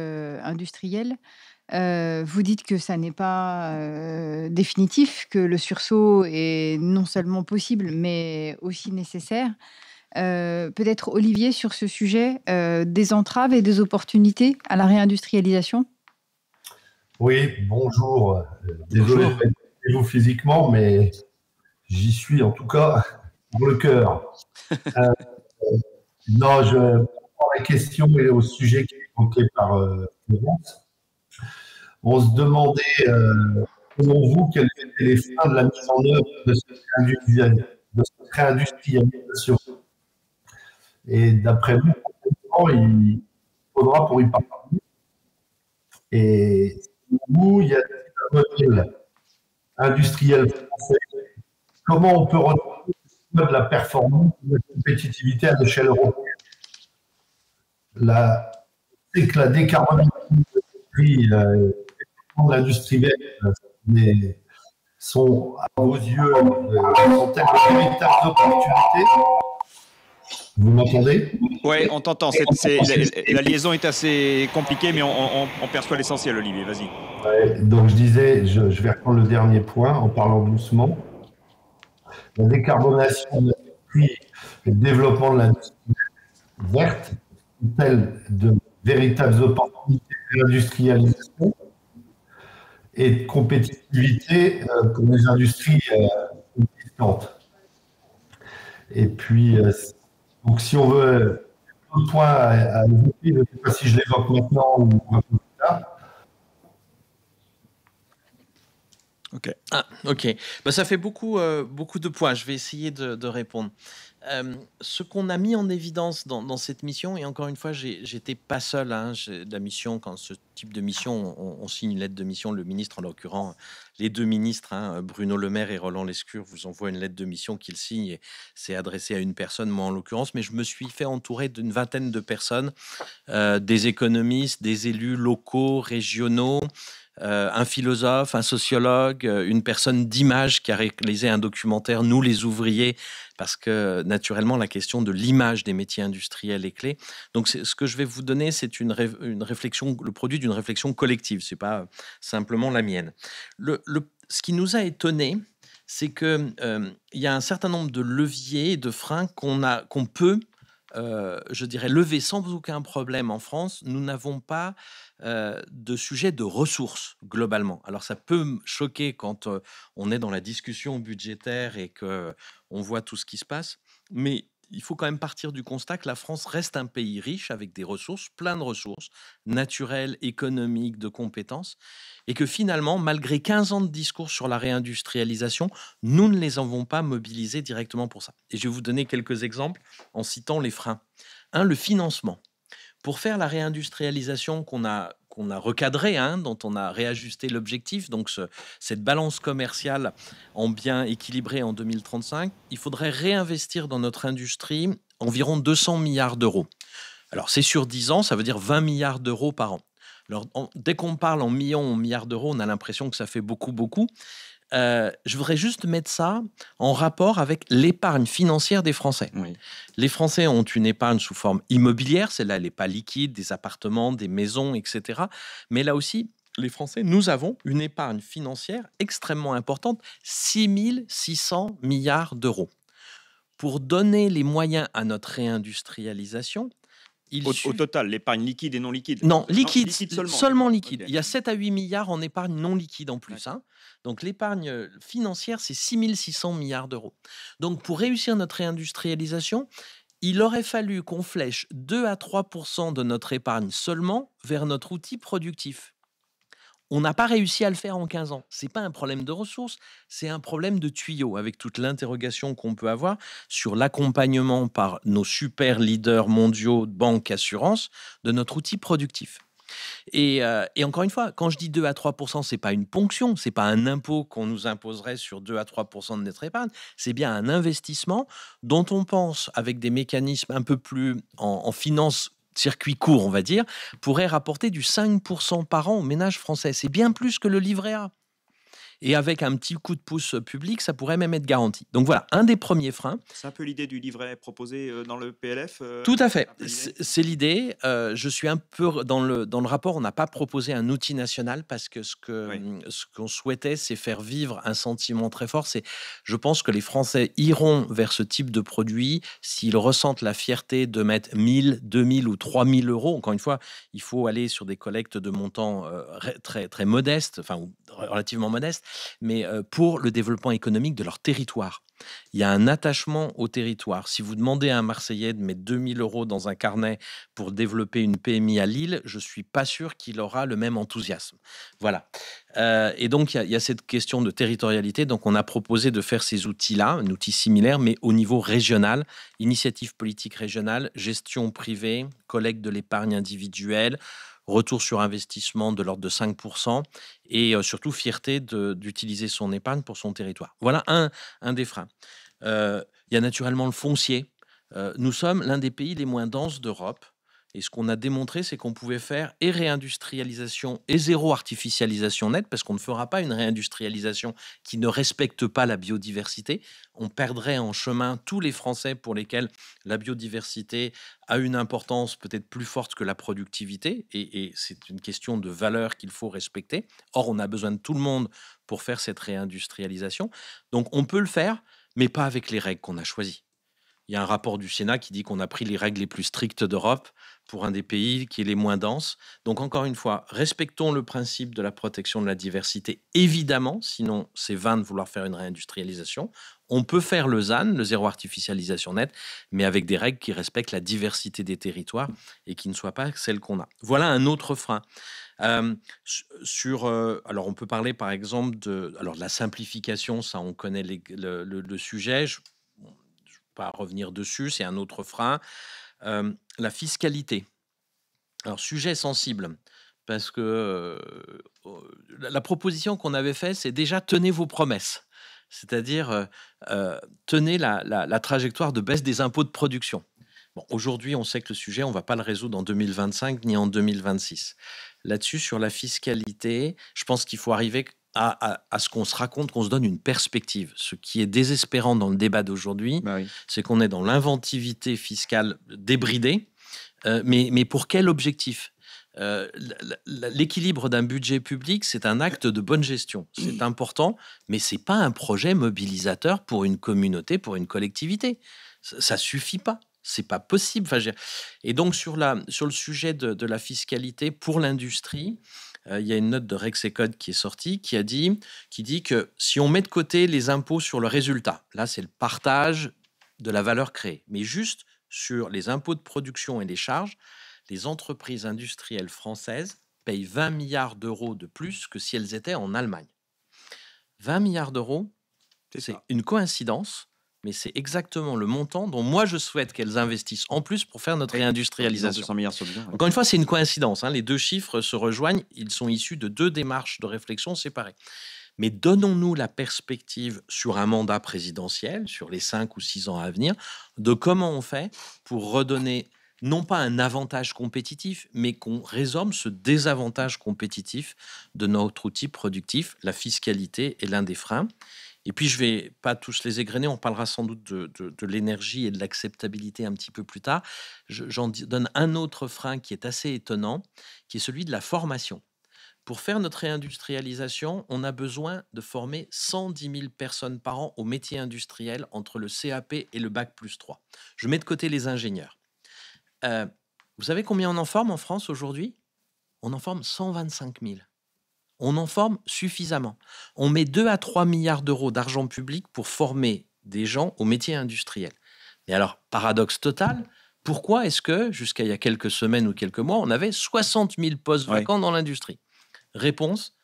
industrielles. Vous dites que ça n'est pas définitif, que le sursaut est non seulement possible, mais aussi nécessaire. Peut-être Olivier, sur ce sujet, des entraves et des opportunités à la réindustrialisation? Oui, bonjour. Désolé Bonjour. de pas vous physiquement, mais j'y suis en tout cas pour le cœur. Non, je prends la question et au sujet qui est évoqué par Florence. On se demandait, selon vous, quels étaient les freins de la mise en œuvre de cette réindustrialisation. Et d'après vous, il faudra pour y parvenir. Et où il y a un modèle industriel français, comment on peut retrouver de la performance, de la compétitivité à l'échelle européenne? C'est que la décarbonation de l'industrie verte sont, à vos yeux, sont-elles de véritables opportunités? Vous m'entendez? Oui, on t'entend. La liaison est assez compliquée, mais on perçoit l'essentiel, Olivier. Vas-y. Ouais, donc je disais, je vais reprendre le dernier point en parlant doucement. La décarbonation de l'industrie et le développement de l'industrie verte sont-elles de véritables opportunités d'industrialisation et de compétitivité pour les industries existantes? Et puis, donc si on veut d'autres points à évoquer, je ne sais pas si je l'évoque maintenant ou un peu plus tard. Ok. Ah, ok. Ça fait beaucoup de points. Je vais essayer de répondre. Ce qu'on a mis en évidence dans cette mission, et encore une fois, j'étais pas seul. La mission, quand ce type de mission, on signe une lettre de mission. Le ministre, en l'occurrence, les deux ministres, Bruno Le Maire et Roland Lescure, vous envoient une lettre de mission qu'ils signent. Et c'est adressé à une personne, moi en l'occurrence, mais je me suis fait entourer d'une vingtaine de personnes, des économistes, des élus locaux, régionaux. Un philosophe, un sociologue, une personne d'image qui a réalisé un documentaire, Nous les ouvriers, parce que naturellement la question de l'image des métiers industriels est clé. Donc ce que je vais vous donner, c'est une réflexion, le produit d'une réflexion collective, c'est pas simplement la mienne. Ce qui nous a étonné, c'est que il y a un certain nombre de leviers et de freins qu'on peut je dirais, lever sans aucun problème en France. Nous n'avons pas de sujet de ressources, globalement. Alors, ça peut me choquer quand on est dans la discussion budgétaire et qu'on voit tout ce qui se passe, mais il faut quand même partir du constat que la France reste un pays riche avec des ressources, plein de ressources naturelles, économiques, de compétences, et que finalement, malgré 15 ans de discours sur la réindustrialisation, nous ne les avons pas mobilisés directement pour ça. Et je vais vous donner quelques exemples en citant les freins. Le financement. Pour faire la réindustrialisation qu'on a recadrée, dont on a réajusté l'objectif, donc cette balance commerciale en bien équilibrée en 2035, il faudrait réinvestir dans notre industrie environ 200 milliards d'euros. Alors c'est sur 10 ans, ça veut dire 20 milliards d'euros par an. Alors dès qu'on parle en millions, en milliards d'euros, on a l'impression que ça fait beaucoup. je voudrais juste mettre ça en rapport avec l'épargne financière des Français. Oui. Les Français ont une épargne sous forme immobilière, celle-là, elle n'est pas liquide, des appartements, des maisons, etc. Mais là aussi, les Français, nous avons une épargne financière extrêmement importante, 6 600 milliards d'euros. Pour donner les moyens à notre réindustrialisation, Au total, l'épargne liquide et non liquide. non, liquide, liquide seulement liquide. Ok. Il y a 7 à 8 milliards en épargne non liquide en plus. D'accord. Donc l'épargne financière, c'est 6 600 milliards d'euros. Donc pour réussir notre réindustrialisation, il aurait fallu qu'on flèche 2 à 3% de notre épargne seulement vers notre outil productif. On n'a pas réussi à le faire en 15 ans. Ce n'est pas un problème de ressources, c'est un problème de tuyaux, avec toute l'interrogation qu'on peut avoir sur l'accompagnement par nos super leaders mondiaux, banques, assurances, de notre outil productif. Et encore une fois, quand je dis 2 à 3%, ce n'est pas une ponction, ce n'est pas un impôt qu'on nous imposerait sur 2 à 3% de notre épargne, c'est bien un investissement dont on pense, avec des mécanismes un peu plus en finance circuit court, on va dire, pourrait rapporter du 5% par an aux ménages français. C'est bien plus que le livret A. Et avec un petit coup de pouce public, ça pourrait même être garanti. Donc voilà, un des premiers freins. C'est un peu l'idée du livret proposé dans le PLF. Tout à fait, un peu l'idée c'est l'idée. Je suis un peu dans le rapport, on n'a pas proposé un outil national parce que ce qu'on souhaitait, c'est faire vivre un sentiment très fort. Je pense que les Français iront vers ce type de produit s'ils ressentent la fierté de mettre 1000, 2000 ou 3000 euros. Encore une fois, il faut aller sur des collectes de montants très, très modestes, enfin ou relativement modestes, mais pour le développement économique de leur territoire. Il y a un attachement au territoire. Si vous demandez à un Marseillais de mettre 2000 euros dans un carnet pour développer une PMI à Lille, je ne suis pas sûr qu'il aura le même enthousiasme. Voilà. Et donc, il y a cette question de territorialité. Donc, on a proposé de faire ces outils-là, un outil similaire, mais au niveau régional. Initiative politique régionale, gestion privée, collecte de l'épargne individuelle, retour sur investissement de l'ordre de 5% et surtout fierté d'utiliser son épargne pour son territoire. Voilà un des freins. Il y a naturellement le foncier. Nous sommes l'un des pays les moins denses d'Europe. Et ce qu'on a démontré, c'est qu'on pouvait faire et réindustrialisation et zéro artificialisation nette, parce qu'on ne fera pas une réindustrialisation qui ne respecte pas la biodiversité. On perdrait en chemin tous les Français pour lesquels la biodiversité a une importance peut-être plus forte que la productivité, et c'est une question de valeur qu'il faut respecter. Or, on a besoin de tout le monde pour faire cette réindustrialisation. Donc, on peut le faire, mais pas avec les règles qu'on a choisies. Il y a un rapport du Sénat qui dit qu'on a pris les règles les plus strictes d'Europe pour un des pays qui est les moins denses. Donc, encore une fois, respectons le principe de la protection de la diversité, évidemment, sinon c'est vain de vouloir faire une réindustrialisation. On peut faire le ZAN, le zéro artificialisation nette, mais avec des règles qui respectent la diversité des territoires et qui ne soient pas celles qu'on a. Voilà un autre frein. Alors, on peut parler par exemple de la simplification, ça on connaît le sujet. Je pas revenir dessus, c'est un autre frein. La fiscalité. Alors, sujet sensible, parce que la proposition qu'on avait faite, c'est déjà tenez vos promesses. C'est-à-dire, tenez la trajectoire de baisse des impôts de production. Bon, aujourd'hui, on sait que le sujet, on ne va pas le résoudre en 2025 ni en 2026. Là-dessus, sur la fiscalité, je pense qu'il faut arriver à ce qu'on se raconte, qu'on se donne une perspective. Ce qui est désespérant dans le débat d'aujourd'hui, c'est qu'on est dans l'inventivité fiscale débridée, mais pour quel objectif ? L'équilibre d'un budget public, c'est un acte de bonne gestion. C'est important, mais ce n'est pas un projet mobilisateur pour une communauté, pour une collectivité. Ça ne suffit pas. C'est pas possible. Et donc, sur le sujet de la fiscalité pour l'industrie, il y a une note de Rexecode qui est sortie qui dit que si on met de côté les impôts sur le résultat, là c'est le partage de la valeur créée, mais juste sur les impôts de production et les charges, les entreprises industrielles françaises payent 20 milliards d'euros de plus que si elles étaient en Allemagne. 20 milliards d'euros, c'est une coïncidence, mais c'est exactement le montant dont moi je souhaite qu'elles investissent en plus pour faire notre réindustrialisation. 200 milliards sur 10 ans. Encore une fois, c'est une coïncidence. Les deux chiffres se rejoignent. Ils sont issus de deux démarches de réflexion séparées. Mais donnons-nous la perspective sur un mandat présidentiel, sur les 5 ou 6 ans à venir, de comment on fait pour redonner non pas un avantage compétitif, mais qu'on résorbe ce désavantage compétitif de notre outil productif. La fiscalité est l'un des freins. Et puis, je vais pas tous les égrener, on parlera sans doute de l'énergie et de l'acceptabilité un petit peu plus tard. J'en donne un autre frein qui est assez étonnant, qui est celui de la formation. Pour faire notre réindustrialisation, on a besoin de former 110 000 personnes par an au métier industriel entre le CAP et le bac+3. Je mets de côté les ingénieurs. Euh, vous savez combien on en forme en France aujourd'hui? On en forme 125 000. On en forme suffisamment. On met 2 à 3 milliards d'euros d'argent public pour former des gens au métier industriel. Et alors, paradoxe total, pourquoi est-ce que, jusqu'à il y a quelques semaines ou quelques mois, on avait 60 000 postes vacants dans l'industrie? Réponse,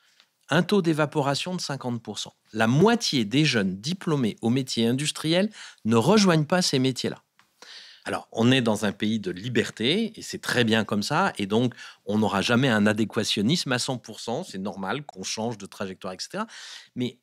un taux d'évaporation de 50%. La moitié des jeunes diplômés au métier industriel ne rejoignent pas ces métiers-là. Alors, on est dans un pays de liberté, et c'est très bien comme ça, et donc on n'aura jamais un adéquationnisme à 100%, c'est normal qu'on change de trajectoire, etc.,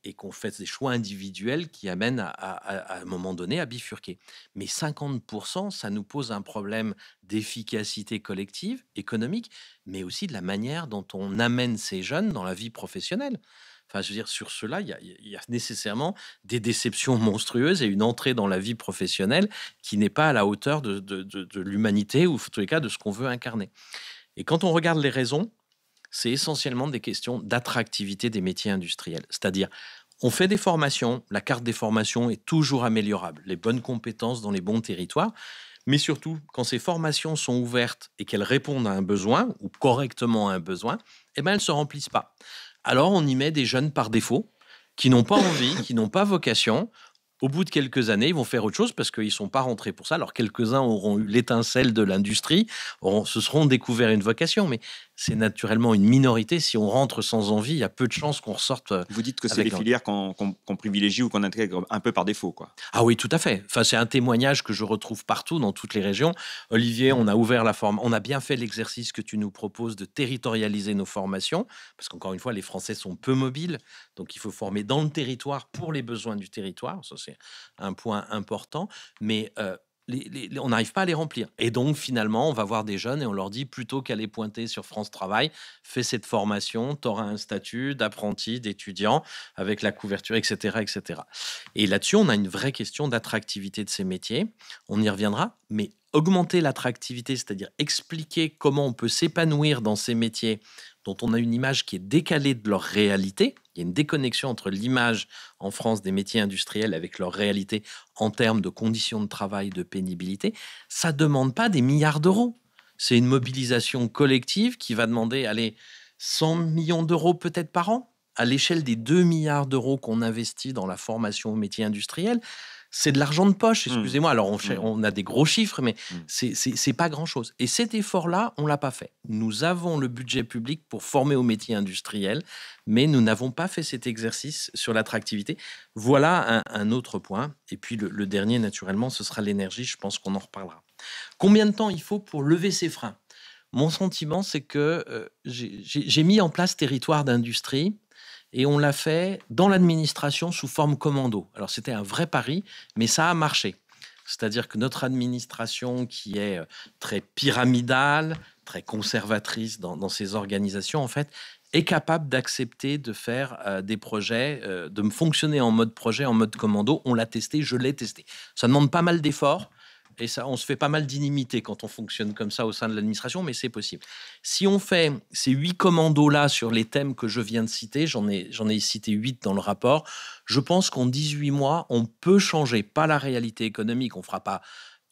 et qu'on fasse des choix individuels qui amènent à un moment donné à bifurquer. Mais 50%, ça nous pose un problème d'efficacité collective, économique, mais aussi de la manière dont on amène ces jeunes dans la vie professionnelle. Enfin, je veux dire, sur cela, il y a nécessairement des déceptions monstrueuses et une entrée dans la vie professionnelle qui n'est pas à la hauteur de l'humanité ou, en tous les cas, de ce qu'on veut incarner. Et quand on regarde les raisons, c'est essentiellement des questions d'attractivité des métiers industriels. C'est-à-dire, on fait des formations, la carte des formations est toujours améliorable, les bonnes compétences dans les bons territoires, mais surtout, quand ces formations sont ouvertes et qu'elles répondent à un besoin, ou correctement à un besoin, eh ben, elles ne se remplissent pas. Alors, on y met des jeunes par défaut, qui n'ont pas envie, qui n'ont pas vocation. Au bout de quelques années, ils vont faire autre chose parce qu'ils ne sont pas rentrés pour ça. Alors, quelques-uns auront eu l'étincelle de l'industrie, se seront découverts une vocation, mais c'est naturellement une minorité. Si on rentre sans envie, il y a peu de chances qu'on ressorte. Vous dites que c'est les filières qu'on privilégie ou qu'on intègre un peu par défaut, quoi. Ah oui, tout à fait. Enfin, c'est un témoignage que je retrouve partout dans toutes les régions. Olivier, on a ouvert la forme, on a bien fait l'exercice que tu nous proposes de territorialiser nos formations, parce qu'encore une fois, les Français sont peu mobiles, donc il faut former dans le territoire pour les besoins du territoire. Ça, c'est un point important, mais on n'arrive pas à les remplir. Et donc, finalement, on va voir des jeunes et on leur dit, plutôt qu'aller pointer sur France Travail, fais cette formation, tu auras un statut d'apprenti, d'étudiant, avec la couverture, etc., etc. Et là-dessus, on a une vraie question d'attractivité de ces métiers. On y reviendra, mais augmenter l'attractivité, c'est-à-dire expliquer comment on peut s'épanouir dans ces métiers dont on a une image qui est décalée de leur réalité. Il y a une déconnexion entre l'image en France des métiers industriels avec leur réalité en termes de conditions de travail, de pénibilité. Ça ne demande pas des milliards d'euros. C'est une mobilisation collective qui va demander, allez, 100 millions d'euros peut-être par an, à l'échelle des 2 milliards d'euros qu'on investit dans la formation aux métiers industriels. C'est de l'argent de poche, excusez-moi. Alors, on a des gros chiffres, mais c'est pas grand-chose. Et cet effort-là, on l'a pas fait. Nous avons le budget public pour former aux métiers industriels, mais nous n'avons pas fait cet exercice sur l'attractivité. Voilà un autre point. Et puis, le dernier, naturellement, ce sera l'énergie. Je pense qu'on en reparlera. Combien de temps il faut pour lever ces freins? Mon sentiment, c'est que j'ai mis en place territoire d'industrie. Et on l'a fait dans l'administration sous forme commando. Alors, c'était un vrai pari, mais ça a marché. C'est-à-dire que notre administration, qui est très pyramidale, très conservatrice dans ses organisations, en fait, est capable d'accepter de faire des projets, de fonctionner en mode projet, en mode commando. On l'a testé, je l'ai testé. Ça demande pas mal d'efforts. Et ça, on se fait pas mal d'inimité quand on fonctionne comme ça au sein de l'administration, mais c'est possible. Si on fait ces 8 commandos-là sur les thèmes que je viens de citer, j'en ai cité 8 dans le rapport, je pense qu'en 18 mois, on peut changer, pas la réalité économique, on ne fera pas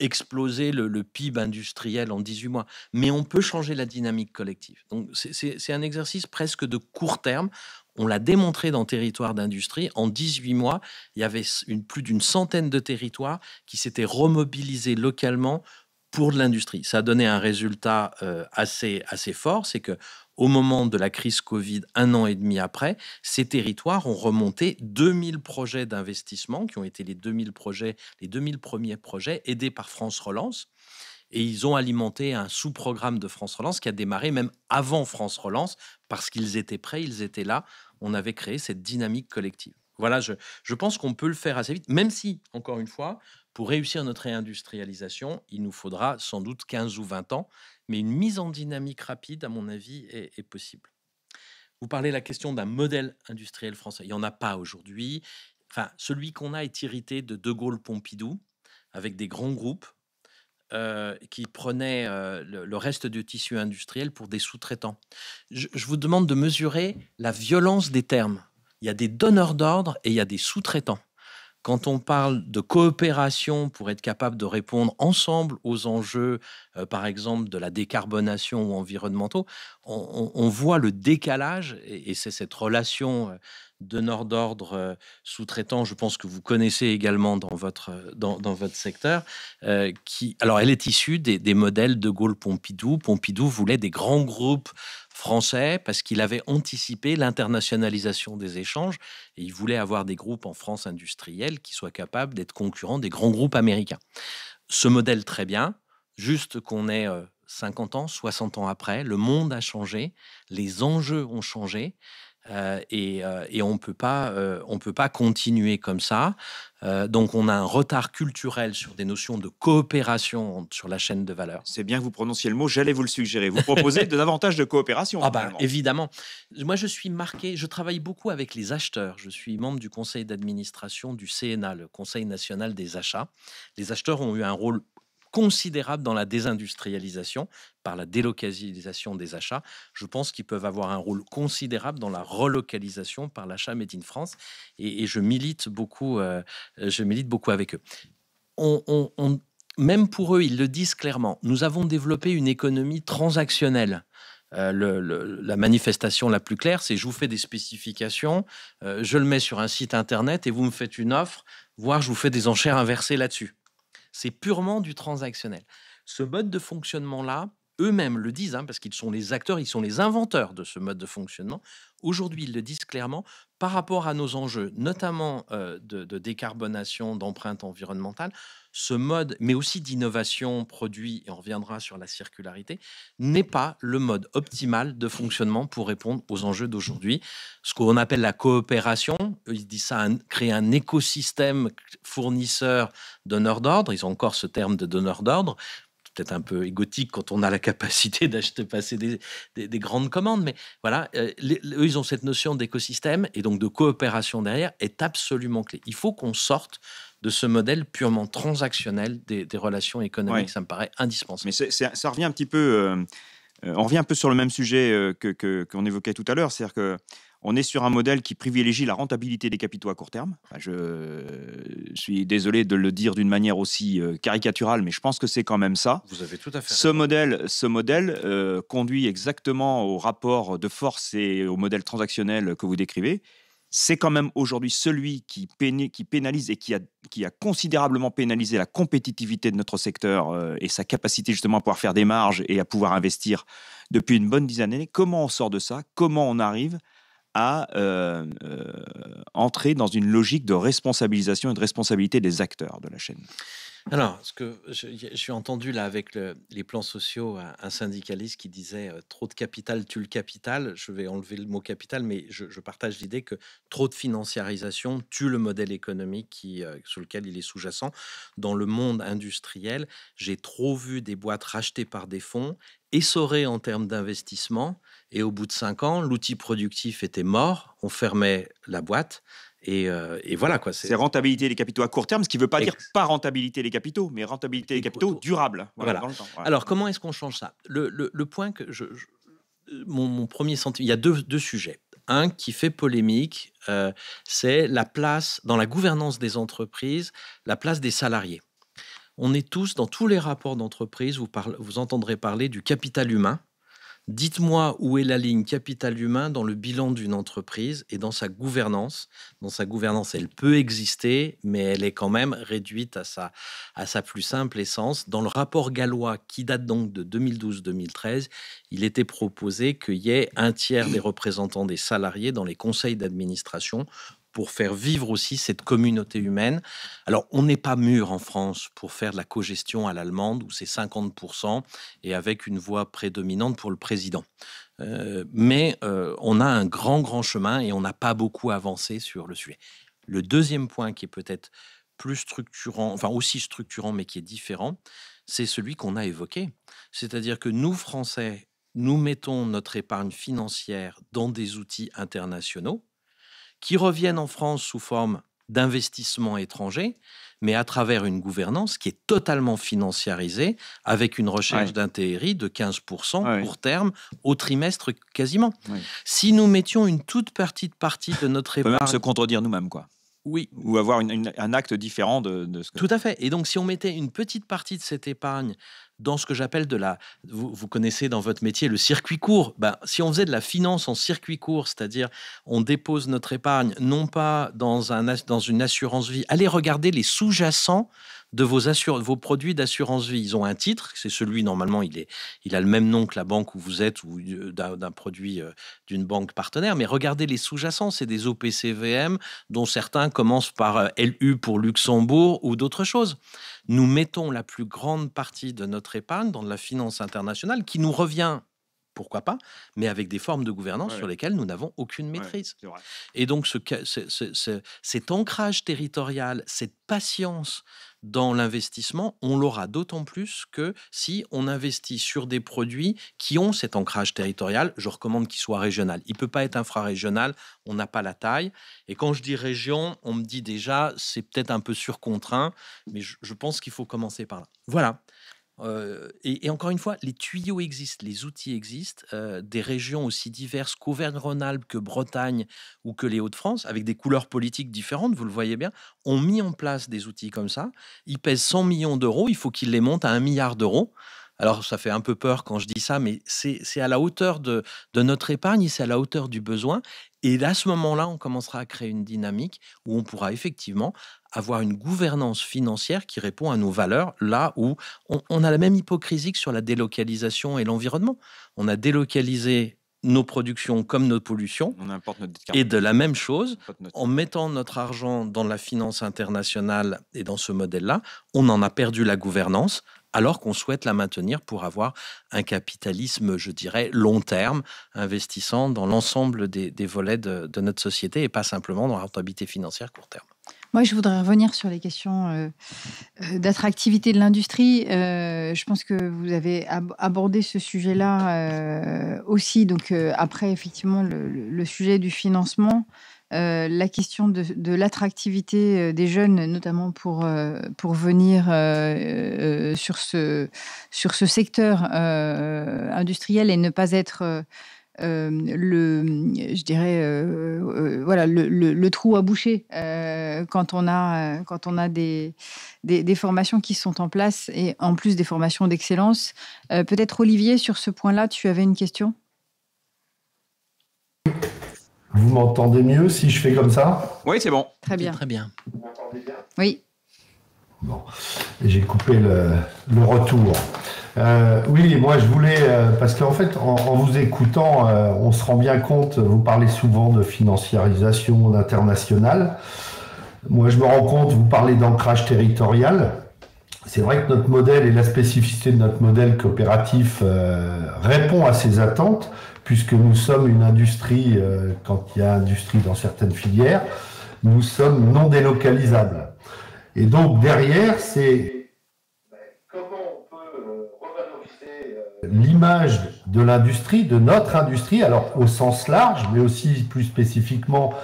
exploser le PIB industriel en 18 mois, mais on peut changer la dynamique collective. Donc, c'est un exercice presque de court terme. On l'a démontré dans Territoire d'industrie. En 18 mois, il y avait plus d'une centaine de territoires qui s'étaient remobilisés localement pour de l'industrie. Ça a donné un résultat assez fort, c'est que au moment de la crise Covid, 1 an et demi après, ces territoires ont remonté 2000 projets d'investissement qui ont été les 2000 premiers projets aidés par France Relance. Et ils ont alimenté un sous-programme de France Relance qui a démarré même avant France Relance parce qu'ils étaient prêts, ils étaient là. On avait créé cette dynamique collective. Voilà, je pense qu'on peut le faire assez vite, même si, encore une fois, pour réussir notre réindustrialisation, il nous faudra sans doute 15 ou 20 ans, mais une mise en dynamique rapide, à mon avis, est possible. Vous parlez de la question d'un modèle industriel français. Il n'y en a pas aujourd'hui. Enfin, celui qu'on a est hérité de De Gaulle-Pompidou, avec des grands groupes qui prenaient le reste du tissu industriel pour des sous-traitants. Je vous demande de mesurer la violence des termes. Il y a des donneurs d'ordre et il y a des sous-traitants. Quand on parle de coopération pour être capable de répondre ensemble aux enjeux, par exemple, de la décarbonation ou environnementaux, on voit le décalage et c'est cette relation donneur d'ordre sous-traitant, je pense que vous connaissez également dans votre secteur, alors elle est issue des modèles de Gaulle-Pompidou. Pompidou voulait des grands groupes français parce qu'il avait anticipé l'internationalisation des échanges et il voulait avoir des groupes en France industriels qui soient capables d'être concurrents des grands groupes américains. Ce modèle, très bien, juste qu'on est 50 ans, 60 ans après, le monde a changé, les enjeux ont changé. Et on peut pas continuer comme ça. Donc on a un retard culturel sur des notions de coopération sur la chaîne de valeur. C'est bien que vous prononciez le mot, j'allais vous le suggérer. Vous proposez davantage de coopération. Ah bah, finalement. évidemment. Moi, je suis marqué, je travaille beaucoup avec les acheteurs. Je suis membre du conseil d'administration du CNA, le Conseil national des achats. Les acheteurs ont eu un rôle considérable dans la désindustrialisation par la délocalisation des achats. Je pense qu'ils peuvent avoir un rôle considérable dans la relocalisation par l'achat Made in France et je milite beaucoup avec eux. Même pour eux, ils le disent clairement, nous avons développé une économie transactionnelle. La manifestation la plus claire, c'est je vous fais des spécifications, je le mets sur un site internet et vous me faites une offre, voire je vous fais des enchères inversées là-dessus. C'est purement du transactionnel. Ce mode de fonctionnement-là, eux-mêmes le disent, parce qu'ils sont les acteurs, ils sont les inventeurs de ce mode de fonctionnement. Aujourd'hui, ils le disent clairement, par rapport à nos enjeux, notamment de décarbonation, d'empreinte environnementale, ce mode, mais aussi d'innovation produit, et on reviendra sur la circularité, n'est pas le mode optimal de fonctionnement pour répondre aux enjeux d'aujourd'hui. Ce qu'on appelle la coopération, ils disent ça, créer un écosystème fournisseur donneur d'ordre, ils ont encore ce terme de donneur d'ordre, peut-être un peu égotique quand on a la capacité d'acheter, passer des grandes commandes, mais voilà, eux, ils ont cette notion d'écosystème et donc de coopération derrière est absolument clé. Il faut qu'on sorte de ce modèle purement transactionnel des relations économiques, ça me paraît indispensable. Mais ça revient un petit peu, on revient un peu sur le même sujet qu'on évoquait tout à l'heure, c'est-à-dire que on est sur un modèle qui privilégie la rentabilité des capitaux à court terme. Je suis désolé de le dire d'une manière aussi caricaturale, mais je pense que c'est quand même ça. Vous avez tout à fait raison. Ce modèle conduit exactement au rapport de force et au modèle transactionnel que vous décrivez. C'est quand même aujourd'hui celui qui pénalise et qui a considérablement pénalisé la compétitivité de notre secteur et sa capacité justement à pouvoir faire des marges et à pouvoir investir depuis une bonne dizaine d'années. Comment on sort de ça? Comment on arrive à entrer dans une logique de responsabilisation et de responsabilité des acteurs de la chaîne? Alors, ce que j'ai entendu là avec les plans sociaux, un syndicaliste qui disait trop de capital tue le capital. Je vais enlever le mot capital, mais je partage l'idée que trop de financiarisation tue le modèle économique sur lequel il est sous-jacent. Dans le monde industriel, j'ai trop vu des boîtes rachetées par des fonds, essorées en termes d'investissement, et au bout de 5 ans, l'outil productif était mort, on fermait la boîte. Et voilà quoi. C'est rentabilité des capitaux à court terme, ce qui ne veut pas dire pas rentabilité des capitaux, mais rentabilité des capitaux durable. Voilà. Dans le temps. Voilà. Alors comment est-ce qu'on change ça? Le point que mon premier sentiment, il y a deux sujets. Un qui fait polémique, c'est la place dans la gouvernance des entreprises, la place des salariés. On est tous dans tous les rapports d'entreprise, vous entendrez parler du capital humain. Dites-moi où est la ligne capital humain dans le bilan d'une entreprise et dans sa gouvernance. Dans sa gouvernance, elle peut exister, mais elle est quand même réduite à sa plus simple essence. Dans le rapport gallois, qui date donc de 2012-2013, il était proposé qu'il y ait un tiers des représentants des salariés dans les conseils d'administration. pour faire vivre aussi cette communauté humaine. Alors, on n'est pas mûr en France pour faire de la cogestion à l'allemande, où c'est 50% et avec une voix prédominante pour le président. Mais on a un grand chemin et on n'a pas beaucoup avancé sur le sujet. Le deuxième point qui est peut-être plus structurant, enfin aussi structurant, mais qui est différent, c'est celui qu'on a évoqué. C'est-à-dire que nous, Français, nous mettons notre épargne financière dans des outils internationaux qui reviennent en France sous forme d'investissements étrangers, mais à travers une gouvernance qui est totalement financiarisée, avec une recherche d'intérêt de 15% court terme au trimestre quasiment. Si nous mettions une toute petite partie de notre épargne... On peut même se contredire nous-mêmes, quoi. Oui. Ou avoir un acte différent de ce que... Tout à fait. Et donc, si on mettait une petite partie de cette épargne dans ce que j'appelle de la... Vous connaissez dans votre métier le circuit court. Ben, si on faisait de la finance en circuit court, c'est-à-dire on dépose notre épargne non pas dans une assurance vie, allez regarder les sous-jacents de vos produits d'assurance vie. Ils ont un titre, c'est celui, normalement, il a le même nom que la banque où vous êtes ou d'un produit d'une banque partenaire, mais regardez les sous-jacents, c'est des OPCVM dont certains commencent par LU pour Luxembourg ou d'autres choses. Nous mettons la plus grande partie de notre épargne dans de la finance internationale qui nous revient, pourquoi pas, mais avec des formes de gouvernance sur lesquelles nous n'avons aucune maîtrise. C'est vrai. Et donc, cet ancrage territorial, cette patience dans l'investissement, on l'aura d'autant plus que si on investit sur des produits qui ont cet ancrage territorial. Je recommande qu'il soit régional. Il ne peut pas être infrarégional, on n'a pas la taille. Et quand je dis région, on me dit déjà, c'est peut-être un peu surcontraint, mais je pense qu'il faut commencer par là. Voilà. Et encore une fois, les tuyaux existent, les outils existent, des régions aussi diverses qu'Auvergne-Rhône-Alpes, que Bretagne ou que les Hauts-de-France, avec des couleurs politiques différentes, vous le voyez bien, ont mis en place des outils comme ça. Ils pèsent 100 millions d'euros, il faut qu'ils les montent à 1 milliard d'euros. Alors, ça fait un peu peur quand je dis ça, mais c'est à la hauteur de notre épargne, c'est à la hauteur du besoin. Et à ce moment-là, on commencera à créer une dynamique où on pourra effectivement avoir une gouvernance financière qui répond à nos valeurs, là où on a la même hypocrisie que sur la délocalisation et l'environnement. On a délocalisé nos productions comme nos pollutions. On importe notre et de la même chose, en mettant notre argent dans la finance internationale et dans ce modèle-là, on en a perdu la gouvernance, alors qu'on souhaite la maintenir pour avoir un capitalisme, je dirais, long terme, investissant dans l'ensemble des volets de notre société et pas simplement dans la rentabilité financière court terme. Moi, je voudrais revenir sur les questions d'attractivité de l'industrie. Je pense que vous avez abordé ce sujet-là aussi. Donc, après, effectivement, le sujet du financement, la question de l'attractivité des jeunes, notamment pour venir sur ce secteur industriel et ne pas être... je dirais voilà le trou à boucher quand on a des formations qui sont en place et en plus des formations d'excellence. Peut-être Olivier, sur ce point-là, tu avais une question? Vous m'entendez mieux si je fais comme ça? Oui, c'est bon. Très bien. Très bien. Vous m'entendez bien? Oui. Bon, j'ai coupé le retour. Oui, moi je voulais, parce qu'en fait, en vous écoutant, on se rend bien compte, vous parlez souvent de financiarisation d'international. Moi je me rends compte, vous parlez d'ancrage territorial. C'est vrai que notre modèle et la spécificité de notre modèle coopératif répond à ces attentes, puisque nous sommes une industrie, quand il y a industrie dans certaines filières, nous sommes non délocalisables. Et donc derrière, c'est comment on peut revaloriser l'image de l'industrie, de notre industrie, alors au sens large, mais aussi plus spécifiquement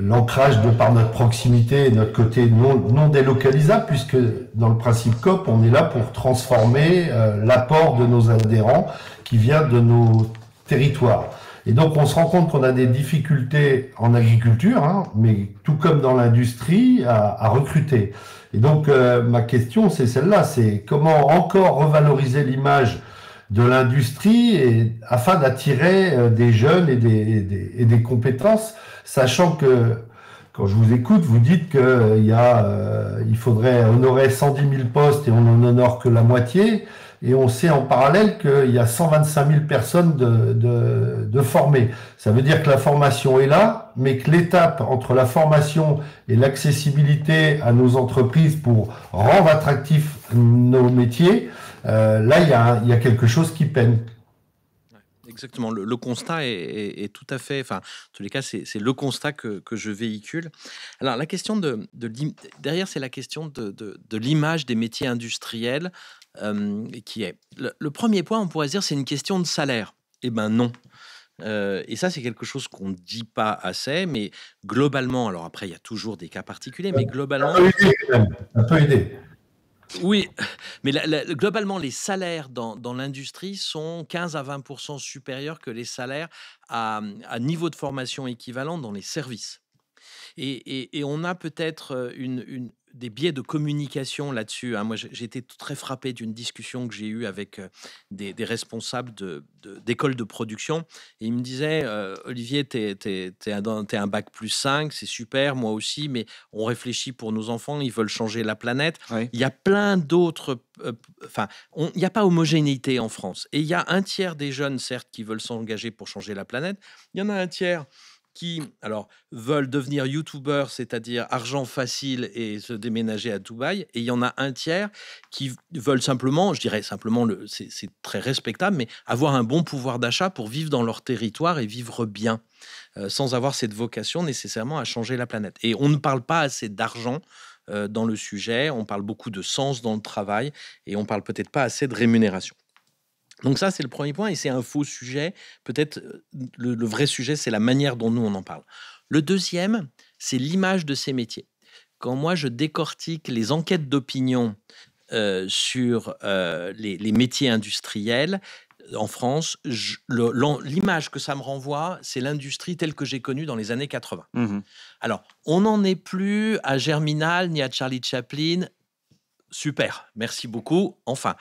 l'ancrage de par notre proximité et notre côté non délocalisable, puisque dans le principe COP, on est là pour transformer l'apport de nos adhérents qui vient de nos territoires. Et donc, on se rend compte qu'on a des difficultés en agriculture, hein, mais tout comme dans l'industrie, à recruter. Et donc, ma question, c'est celle-là, c'est comment encore revaloriser l'image de l'industrie afin d'attirer des jeunes et des compétences, sachant que, quand je vous écoute, vous dites qu'il faudrait honorer 110 000 postes et on n'en honore que la moitié. et on sait en parallèle qu'il y a 125 000 personnes de formées. Ça veut dire que la formation est là, mais que l'étape entre la formation et l'accessibilité à nos entreprises pour rendre attractifs nos métiers, là, il y a quelque chose qui peine. Exactement. Le constat est tout à fait, enfin, en tous les cas, c'est le constat que je véhicule. Alors, la question derrière, c'est la question de l'image des métiers industriels qui est. Le premier point, on pourrait se dire, c'est une question de salaire. Eh ben non. Et ça, c'est quelque chose qu'on ne dit pas assez, mais globalement, alors après, il y a toujours des cas particuliers, mais Ça globalement, peut aider quand même. Ça peut aider. oui, mais globalement, les salaires dans l'industrie sont 15 à 20% supérieurs que les salaires à niveau de formation équivalent dans les services. Et on a peut-être des biais de communication là-dessus, hein. Moi, j'ai été très frappé d'une discussion que j'ai eue avec des responsables d'écoles de production. Et ils me disaient, Olivier, t'es un bac plus 5, c'est super, moi aussi, mais on réfléchit pour nos enfants, ils veulent changer la planète. Oui. Il y a plein d'autres... Enfin, il n'y a pas homogénéité en France. Et il y a un tiers des jeunes, certes, qui veulent s'engager pour changer la planète. Il y en a un tiers qui alors veulent devenir youtubeurs, c'est-à-dire argent facile et se déménager à Dubaï, et il y en a un tiers qui veulent simplement, je dirais simplement, c'est très respectable, mais avoir un bon pouvoir d'achat pour vivre dans leur territoire et vivre bien, sans avoir cette vocation nécessairement à changer la planète. Et on ne parle pas assez d'argent dans le sujet, on parle beaucoup de sens dans le travail, et on parle peut-être pas assez de rémunération. Donc ça, c'est le premier point, et c'est un faux sujet. Peut-être le vrai sujet, c'est la manière dont nous, on en parle. Le deuxième, c'est l'image de ces métiers. Quand moi, je décortique les enquêtes d'opinion sur les métiers industriels en France, l'image que ça me renvoie, c'est l'industrie telle que j'ai connue dans les années 80. Mhm. Alors, on n'en est plus à Germinal ni à Charlie Chaplin. Super, merci beaucoup. Enfin,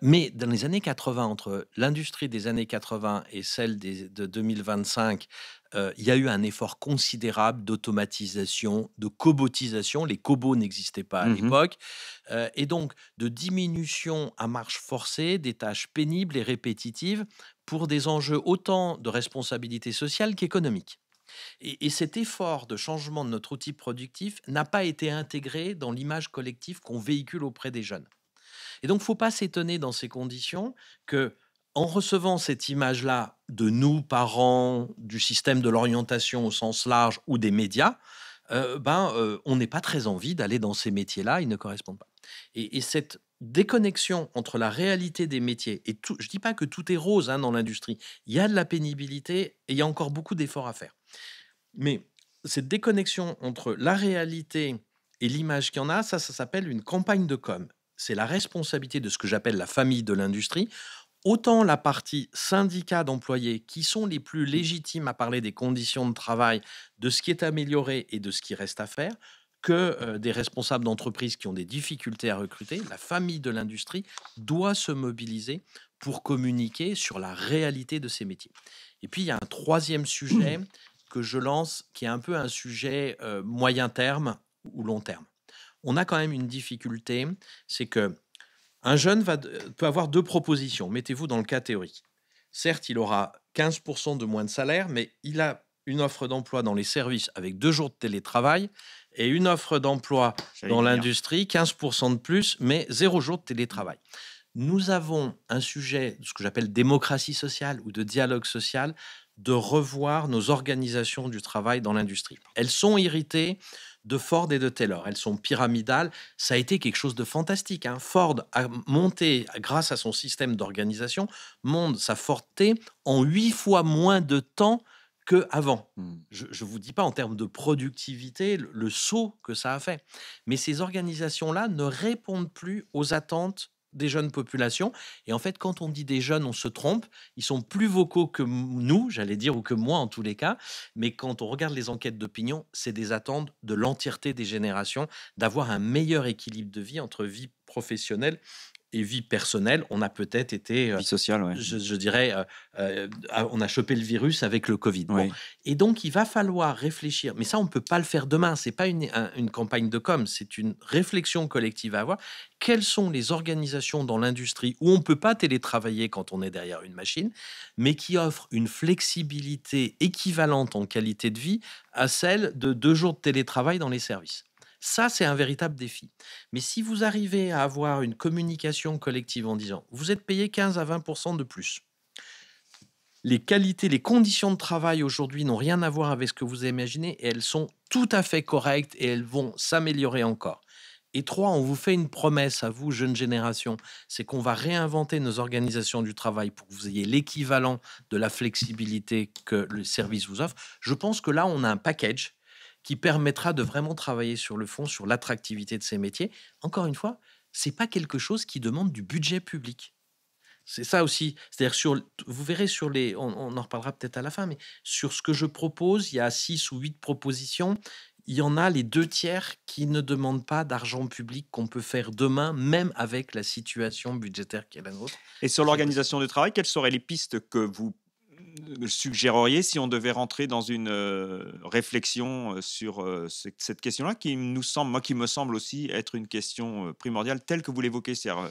mais dans les années 80, entre l'industrie des années 80 et celle de 2025, il y a eu un effort considérable d'automatisation, de cobotisation. Les cobots n'existaient pas à Mhm. l'époque. Et donc, de diminution à marche forcée des tâches pénibles et répétitives pour des enjeux autant de responsabilité sociale qu'économique. Et cet effort de changement de notre outil productif n'a pas été intégré dans l'image collective qu'on véhicule auprès des jeunes. Et donc, il ne faut pas s'étonner dans ces conditions que, en recevant cette image-là de nous, parents, du système de l'orientation au sens large ou des médias, on n'est pas très envie d'aller dans ces métiers-là, ils ne correspondent pas. Et cette déconnexion entre la réalité des métiers, et tout, je ne dis pas que tout est rose dans l'industrie, il y a de la pénibilité et il y a encore beaucoup d'efforts à faire. Mais cette déconnexion entre la réalité et l'image qu'il y en a, ça s'appelle une campagne de com. C'est la responsabilité de ce que j'appelle la famille de l'industrie. Autant la partie syndicat d'employés qui sont les plus légitimes à parler des conditions de travail, de ce qui est amélioré et de ce qui reste à faire, que des responsables d'entreprises qui ont des difficultés à recruter. La famille de l'industrie doit se mobiliser pour communiquer sur la réalité de ces métiers. Et puis, il y a un troisième sujet que je lance, qui est un peu un sujet moyen terme ou long terme. On a quand même une difficulté, c'est que un jeune peut avoir deux propositions. Mettez-vous dans le cas théorique. Certes, il aura 15% de moins de salaire, mais il a une offre d'emploi dans les services avec 2 jours de télétravail et une offre d'emploi dans l'industrie, 15% de plus, mais 0 jour de télétravail. Nous avons un sujet, ce que j'appelle démocratie sociale ou de dialogue social, de revoir nos organisations du travail dans l'industrie. Elles sont héritées de Ford et de Taylor. Elles sont pyramidales. Ça a été quelque chose de fantastique. Ford a monté, grâce à son système d'organisation, monte sa Ford T en 8 fois moins de temps qu'avant. Je ne vous dis pas en termes de productivité le saut que ça a fait. Mais ces organisations-là ne répondent plus aux attentes des jeunes populations. Et en fait, quand on dit des jeunes, on se trompe. Ils sont plus vocaux que nous, j'allais dire, ou que moi en tous les cas. Mais quand on regarde les enquêtes d'opinion, c'est des attentes de l'entièreté des générations d'avoir un meilleur équilibre de vie entre vie professionnelle et vie personnelle, on a peut-être été, Vie sociale, ouais. je dirais, on a chopé le virus avec le Covid. Bon, Oui. et donc il va falloir réfléchir, mais ça on ne peut pas le faire demain, c'est pas une campagne de com, c'est une réflexion collective à avoir. Quelles sont les organisations dans l'industrie où on ne peut pas télétravailler quand on est derrière une machine, mais qui offrent une flexibilité équivalente en qualité de vie à celle de 2 jours de télétravail dans les services? Ça, c'est un véritable défi. Mais si vous arrivez à avoir une communication collective en disant: «Vous êtes payé 15 à 20 de plus. Les qualités, les conditions de travail aujourd'hui n'ont rien à voir avec ce que vous imaginez et elles sont tout à fait correctes et elles vont s'améliorer encore. Et 3, on vous fait une promesse à vous, jeune génération, c'est qu'on va réinventer nos organisations du travail pour que vous ayez l'équivalent de la flexibilité que le service vous offre». Je pense que là, on a un package qui permettra de vraiment travailler sur le fond, sur l'attractivité de ces métiers. Encore une fois, c'est pas quelque chose qui demande du budget public. C'est ça aussi. C'est-à-dire vous verrez sur on en reparlera peut-être à la fin, mais sur ce que je propose, il y a 6 ou 8 propositions. Il y en a les 2 tiers qui ne demandent pas d'argent public qu'on peut faire demain, même avec la situation budgétaire qui est la nôtre. Et sur C'est possible. l'organisation du travail, quelles seraient les pistes que vous suggéreriez si on devait rentrer dans une réflexion sur cette question-là, qui nous semble, moi, qui me semble aussi être une question primordiale, telle que vous l'évoquez, c'est-à-dire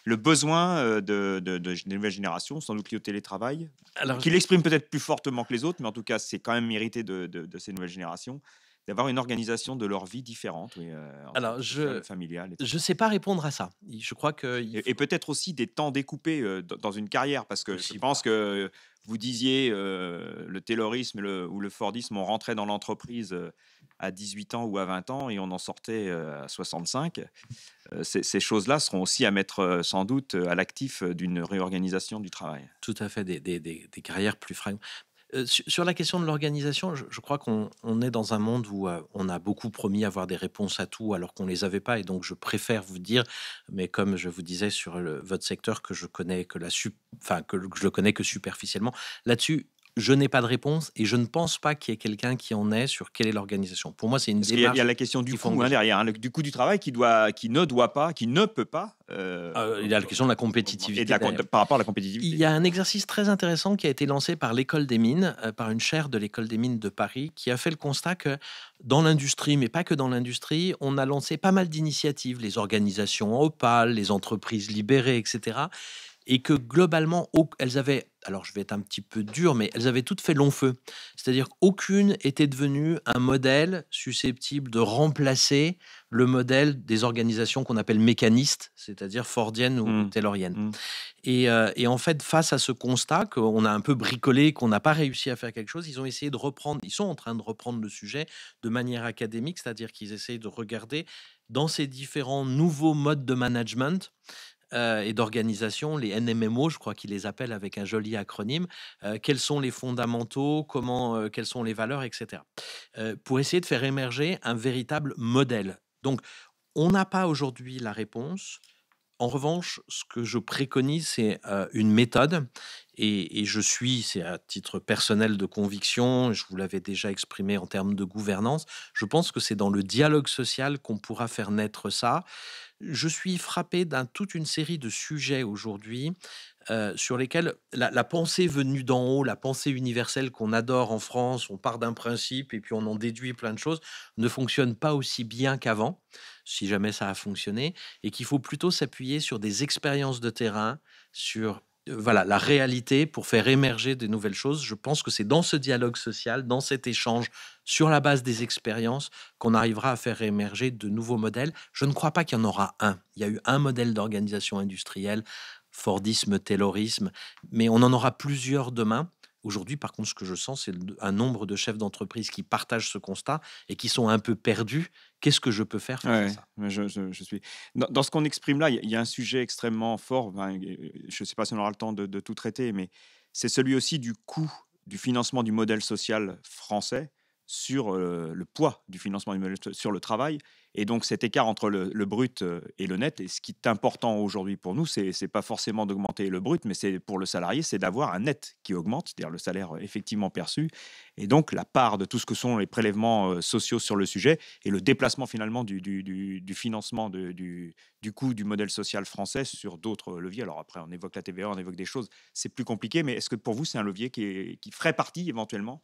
le besoin des nouvelles générations, sans doute lié au télétravail, Alors, qui l'exprime peut-être plus fortement que les autres, mais en tout cas, c'est quand même mérité de ces nouvelles générations, d'avoir une organisation de leur vie différente, oui, entre alors professionnelle, familiale, etc. je sais pas répondre à ça. Je crois que Et peut-être aussi des temps découpés dans une carrière, parce que je possible. pense que vous disiez le taylorisme ou le fordisme, on rentrait dans l'entreprise à 18 ans ou à 20 ans et on en sortait à 65. Ces choses-là seront aussi à mettre sans doute à l'actif d'une réorganisation du travail. Tout à fait, des carrières plus fragmentées. Sur la question de l'organisation, je crois qu'on est dans un monde où on a beaucoup promis avoir des réponses à tout alors qu'on les avait pas, et donc je préfère vous dire, mais comme je vous disais sur votre secteur que je connais que je le connais que superficiellement, là-dessus, je n'ai pas de réponse et je ne pense pas qu'il y ait quelqu'un qui en ait sur quelle est l'organisation. Pour moi, c'est une Parce qu'il y a démarche la question du qu'il faut coût engager. derrière, hein, du coût du travail qui ne doit pas, qui ne peut pas, Il y a la question de la et compétitivité derrière. par rapport à la Il compétitivité. y a un exercice très intéressant qui a été lancé par l'École des mines, par une chaire de l'École des mines de Paris, qui a fait le constat que dans l'industrie, mais pas que dans l'industrie, on a lancé pas mal d'initiatives, les organisations Opal, les entreprises libérées, etc. Et que globalement, elles avaient, alors je vais être un petit peu dur, mais elles avaient toutes fait long feu. C'est-à-dire qu'aucune était devenue un modèle susceptible de remplacer le modèle des organisations qu'on appelle mécanistes, c'est-à-dire fordiennes ou Mm. tayloriennes. Mm. Et en fait, face à ce constat qu'on a un peu bricolé, qu'on n'a pas réussi à faire quelque chose, ils ont essayé de reprendre, ils sont en train de reprendre le sujet de manière académique, c'est-à-dire qu'ils essayent de regarder dans ces différents nouveaux modes de management et d'organisation, les NMMO, je crois qu'ils les appellent avec un joli acronyme, quels sont les fondamentaux, quelles sont les valeurs, etc. Pour essayer de faire émerger un véritable modèle. Donc, on n'a pas aujourd'hui la réponse. En revanche, ce que je préconise, c'est une méthode, et c'est à titre personnel de conviction, je vous l'avais déjà exprimé en termes de gouvernance, je pense que c'est dans le dialogue social qu'on pourra faire naître ça. Je suis frappé toute une série de sujets aujourd'hui sur lesquels la pensée venue d'en haut, la pensée universelle qu'on adore en France, on part d'un principe et puis on en déduit plein de choses, ne fonctionne pas aussi bien qu'avant, si jamais ça a fonctionné, et qu'il faut plutôt s'appuyer sur des expériences de terrain, sur voilà, la réalité pour faire émerger de nouvelles choses. Je pense que c'est dans ce dialogue social, dans cet échange, sur la base des expériences, qu'on arrivera à faire émerger de nouveaux modèles. Je ne crois pas qu'il y en aura un. Il y a eu un modèle d'organisation industrielle, Fordisme, Taylorisme, mais on en aura plusieurs demain. Aujourd'hui, par contre, ce que je sens, c'est un nombre de chefs d'entreprise qui partagent ce constat et qui sont un peu perdus. Qu'est-ce que je peux faire face à Ouais, ça? mais je suis dans ce qu'on exprime là, il y a un sujet extrêmement fort, enfin, je ne sais pas si on aura le temps de tout traiter, mais c'est celui aussi du coût du financement du modèle social français, sur le poids du financement du modèle sur le travail. Et donc cet écart entre le brut et le net, et ce qui est important aujourd'hui pour nous, c'est pas forcément d'augmenter le brut, mais c'est pour le salarié, c'est d'avoir un net qui augmente, c'est-à-dire le salaire effectivement perçu, et donc la part de tout ce que sont les prélèvements sociaux sur le sujet, et le déplacement finalement du financement du coût du modèle social français sur d'autres leviers. Alors après, on évoque la TVA, on évoque des choses, c'est plus compliqué, mais est-ce que pour vous, c'est un levier qui ferait partie éventuellement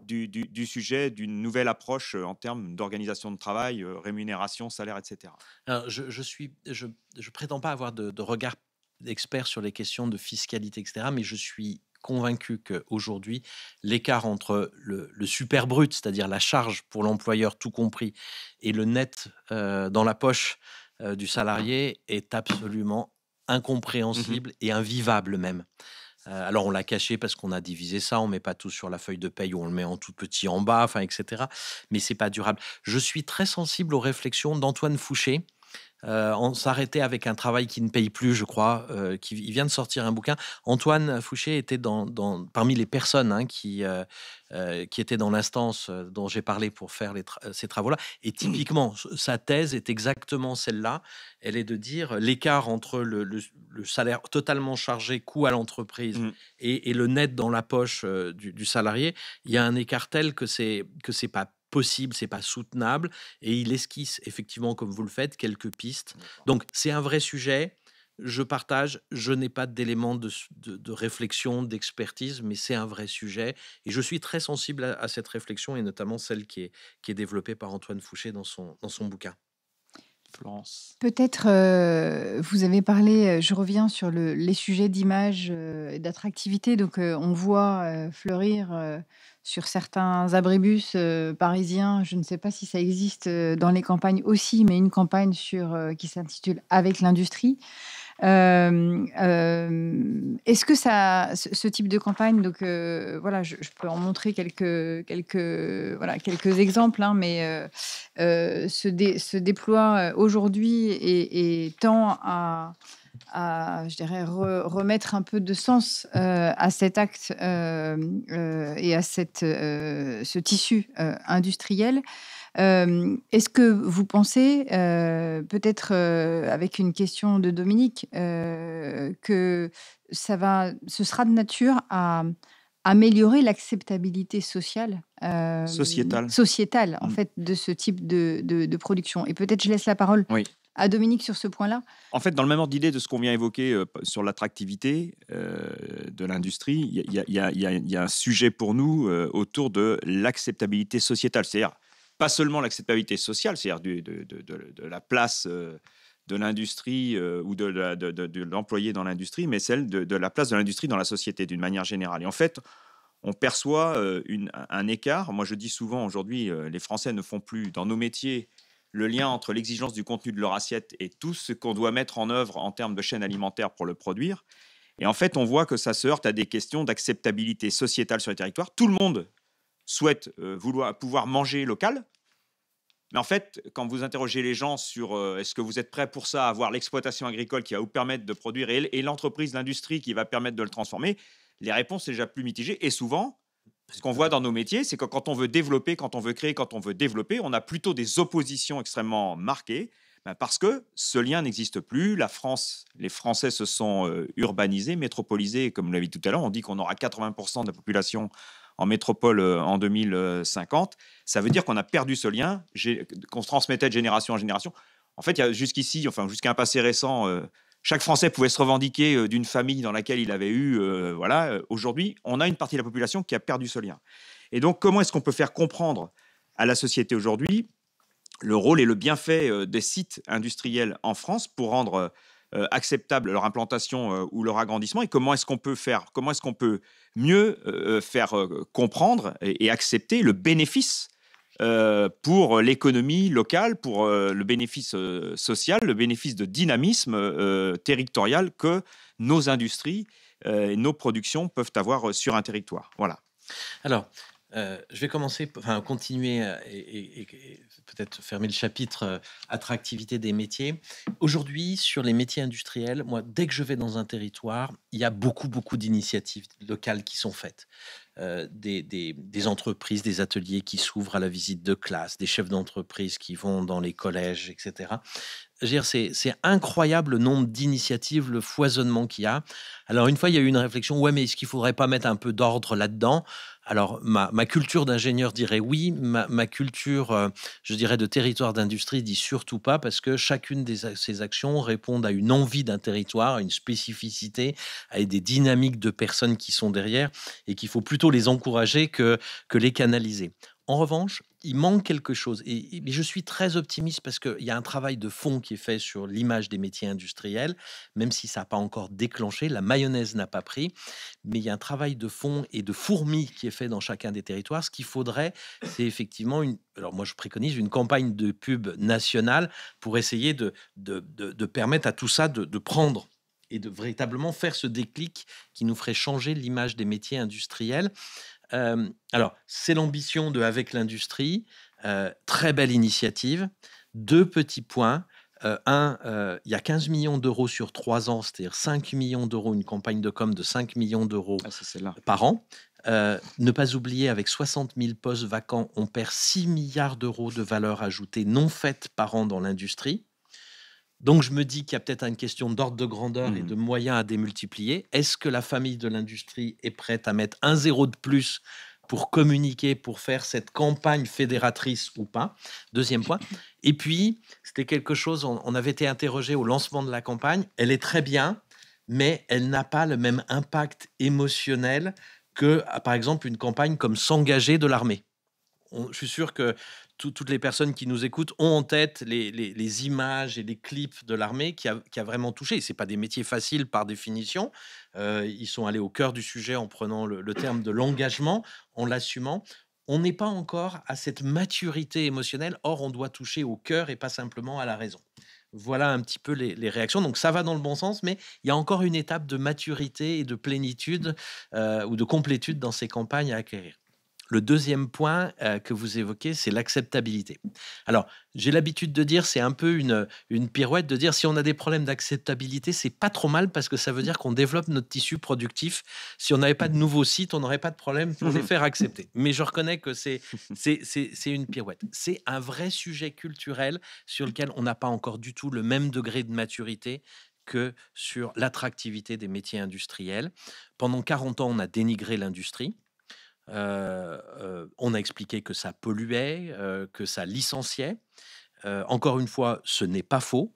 du sujet, d'une nouvelle approche en termes d'organisation de travail, rémunération, salaire, etc. Alors, je prétends pas avoir de regard d'expert sur les questions de fiscalité, etc., mais je suis convaincu qu'aujourd'hui, l'écart entre le super brut, c'est-à-dire la charge pour l'employeur tout compris, et le net dans la poche du salarié est absolument Mhm. incompréhensible et invivable même. Alors on l'a caché parce qu'on a divisé ça, on met pas tout sur la feuille de paye ou on le met en tout petit en bas, enfin, etc. Mais c'est pas durable. Je suis très sensible aux réflexions d'Antoine Fouché. On s'arrêtait avec un travail qui ne paye plus, je crois. Il vient de sortir un bouquin. Antoine Fouché était parmi les personnes qui étaient dans l'instance dont j'ai parlé pour faire ces travaux-là. Et typiquement, sa thèse est exactement celle-là. Elle est de dire l'écart entre le salaire totalement chargé, coût à l'entreprise, Mhm. et le net dans la poche du salarié. Il y a un écart tel que c'est pas possible, c'est pas soutenable, et il esquisse effectivement, comme vous le faites, quelques pistes. D'accord. Donc c'est un vrai sujet. Je partage, je n'ai pas d'éléments de réflexion, d'expertise, mais c'est un vrai sujet. Et je suis très sensible à cette réflexion, et notamment celle qui est développée par Antoine Fouché dans son bouquin. Florence. Peut-être, vous avez parlé, je reviens sur les sujets d'image et d'attractivité. Donc, on voit fleurir sur certains abribus parisiens, je ne sais pas si ça existe dans les campagnes aussi, mais une campagne qui s'intitule Avec l'industrie. Est-ce que ce type de campagne, donc voilà, je peux en montrer quelques exemples, hein, mais se déploie aujourd'hui et tend je dirais, remettre un peu de sens à cet acte et à ce tissu industriel. Est-ce que vous pensez, peut-être avec une question de Dominique, que ce sera de nature à améliorer l'acceptabilité sociale, Sociétal. sociétale, en Mm. fait, de ce type de production? Et peut-être je laisse la parole Oui. à Dominique sur ce point-là. En fait, dans le même ordre d'idée de ce qu'on vient évoquer sur l'attractivité de l'industrie, il y a un sujet pour nous autour de l'acceptabilité sociétale. C'est-à-dire, pas seulement l'acceptabilité sociale, c'est-à-dire de la place de l'industrie ou de l'employé dans l'industrie, mais celle de la place de l'industrie dans la société d'une manière générale. Et en fait, on perçoit un écart. Moi, je dis souvent aujourd'hui, les Français ne font plus dans nos métiers le lien entre l'exigence du contenu de leur assiette et tout ce qu'on doit mettre en œuvre en termes de chaîne alimentaire pour le produire. Et en fait, on voit que ça se heurte à des questions d'acceptabilité sociétale sur les territoires. Tout le monde souhaite pouvoir manger local. Mais en fait, quand vous interrogez les gens sur est-ce que vous êtes prêts pour ça, avoir l'exploitation agricole qui va vous permettre de produire et l'entreprise, l'industrie qui va permettre de le transformer, les réponses sont déjà plus mitigées. Et souvent, ce qu'on voit dans nos métiers, c'est que quand on veut développer, quand on veut créer, quand on veut développer, on a plutôt des oppositions extrêmement marquées parce que ce lien n'existe plus. La France, les Français se sont urbanisés, métropolisés, comme vous l'avez dit tout à l'heure. On dit qu'on aura 80% de la population en métropole en 2050. Ça veut dire qu'on a perdu ce lien, qu'on se transmettait de génération en génération. En fait, il y a jusqu'ici, enfin jusqu'à un passé récent, chaque Français pouvait se revendiquer d'une famille dans laquelle il avait eu, voilà. Aujourd'hui, on a une partie de la population qui a perdu ce lien. Et donc, comment est-ce qu'on peut faire comprendre à la société aujourd'hui le rôle et le bienfait des sites industriels en France pour rendre acceptable leur implantation ou leur agrandissement, et comment est-ce qu'on peut mieux faire comprendre et accepter le bénéfice pour l'économie locale, pour le bénéfice social, le bénéfice de dynamisme territorial que nos industries et nos productions peuvent avoir sur un territoire. Voilà. Alors, je vais continuer et peut-être fermer le chapitre attractivité des métiers. Aujourd'hui, sur les métiers industriels, moi, dès que je vais dans un territoire, il y a beaucoup d'initiatives locales qui sont faites. des entreprises, des ateliers qui s'ouvrent à la visite de classe, des chefs d'entreprise qui vont dans les collèges, etc. Je veux dire, c'est incroyable le nombre d'initiatives, le foisonnement qu'il y a. Alors, une fois, il y a eu une réflexion, ouais, mais est-ce qu'il ne faudrait pas mettre un peu d'ordre là-dedans? Alors, ma culture d'ingénieur dirait oui, ma culture, je dirais, de territoire d'industrie dit surtout pas, parce que chacune de ces actions répond à une envie d'un territoire, à une spécificité, à des dynamiques de personnes qui sont derrière, et qu'il faut plutôt les encourager que les canaliser. En revanche, il manque quelque chose. Mais je suis très optimiste parce qu'il y a un travail de fond qui est fait sur l'image des métiers industriels, même si ça n'a pas encore déclenché, la mayonnaise n'a pas pris, mais il y a un travail de fond et de fourmi qui est fait dans chacun des territoires. Ce qu'il faudrait, c'est effectivement alors moi je préconise une campagne de pub nationale pour essayer de permettre à tout ça de prendre et de véritablement faire ce déclic qui nous ferait changer l'image des métiers industriels. Alors, c'est l'ambition de Avec l'industrie, très belle initiative. 2 petits points. Il y a 15 millions d'euros sur 3 ans, c'est-à-dire 5 millions d'euros, une campagne de com de 5 millions d'euros par an. Ne pas oublier, avec 60 000 postes vacants, on perd 6 milliards d'euros de valeur ajoutée non faite par an dans l'industrie. Donc, je me dis qu'il y a peut-être une question d'ordre de grandeur et de moyens à démultiplier. Est-ce que la famille de l'industrie est prête à mettre un zéro de plus pour communiquer, pour faire cette campagne fédératrice ou pas? Deuxième point. Et puis, c'était quelque chose, on avait été interrogé au lancement de la campagne. Elle est très bien, mais elle n'a pas le même impact émotionnel que, par exemple, une campagne comme S'engager de l'armée. Je suis sûr que toutes les personnes qui nous écoutent ont en tête les images et les clips de l'armée qui a vraiment touché. Ce n'est pas des métiers faciles par définition. Ils sont allés au cœur du sujet en prenant le terme de l'engagement, en l'assumant. On n'est pas encore à cette maturité émotionnelle. Or, on doit toucher au cœur et pas simplement à la raison. Voilà un petit peu les réactions. Donc, ça va dans le bon sens, mais il y a encore une étape de maturité et de plénitude ou de complétude dans ces campagnes à acquérir. Le deuxième point que vous évoquez, c'est l'acceptabilité. Alors, j'ai l'habitude de dire, c'est un peu une pirouette de dire si on a des problèmes d'acceptabilité, c'est pas trop mal parce que ça veut dire qu'on développe notre tissu productif. Si on n'avait pas de nouveaux sites, on n'aurait pas de problème pour les faire accepter. Mais je reconnais que c'est une pirouette. C'est un vrai sujet culturel sur lequel on n'a pas encore du tout le même degré de maturité que sur l'attractivité des métiers industriels. Pendant 40 ans, on a dénigré l'industrie. On a expliqué que ça polluait, que ça licenciait. Encore une fois, ce n'est pas faux.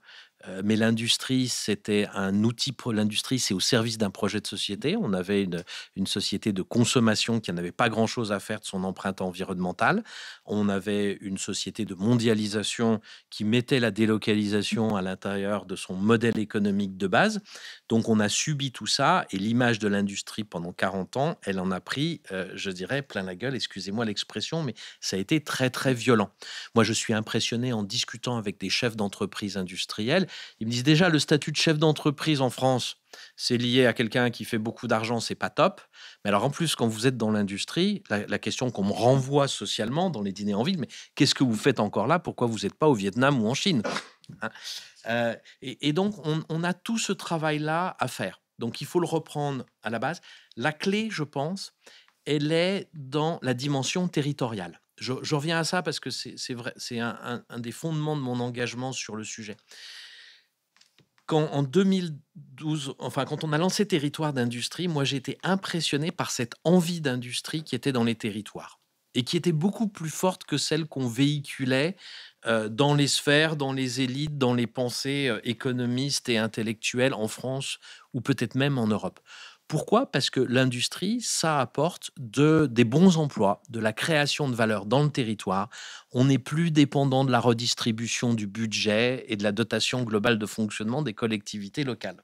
Mais l'industrie, c'était un outil pour l'industrie, c'est au service d'un projet de société. On avait une société de consommation qui n'avait pas grand-chose à faire de son empreinte environnementale. On avait une société de mondialisation qui mettait la délocalisation à l'intérieur de son modèle économique de base. Donc, on a subi tout ça et l'image de l'industrie pendant 40 ans, elle en a pris, je dirais, plein la gueule. Excusez-moi l'expression, mais ça a été très, très violent. Moi, je suis impressionné en discutant avec des chefs d'entreprise industriels. Ils me disent déjà, le statut de chef d'entreprise en France, c'est lié à quelqu'un qui fait beaucoup d'argent, c'est pas top. Mais alors en plus, quand vous êtes dans l'industrie, la question qu'on me renvoie socialement dans les dîners en ville, mais qu'est-ce que vous faites encore là? Pourquoi vous n'êtes pas au Vietnam ou en Chine? Et donc, on a tout ce travail-là à faire. Donc, il faut le reprendre à la base. La clé, je pense, elle est dans la dimension territoriale. Je reviens à ça parce que c'est vrai, c'est un des fondements de mon engagement sur le sujet. En 2012, enfin, quand on a lancé Territoire d'industrie, moi, j'ai été impressionné par cette envie d'industrie qui était dans les territoires et qui était beaucoup plus forte que celle qu'on véhiculait dans les sphères, dans les élites, dans les pensées économistes et intellectuelles en France ou peut-être même en Europe. Pourquoi? Parce que l'industrie, ça apporte des bons emplois, de la création de valeur dans le territoire. On n'est plus dépendant de la redistribution du budget et de la dotation globale de fonctionnement des collectivités locales.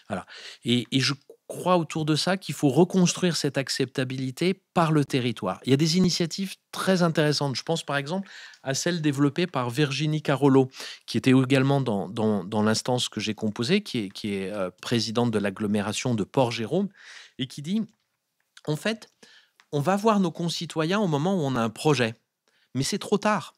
Voilà. Et je crois autour de ça qu'il faut reconstruire cette acceptabilité par le territoire. Il y a des initiatives très intéressantes. Je pense par exemple à celle développée par Virginie Carollo, qui était également dans l'instance que j'ai composée, qui est présidente de l'agglomération de Port-Jérôme, et qui dit, en fait, on va voir nos concitoyens au moment où on a un projet, mais c'est trop tard.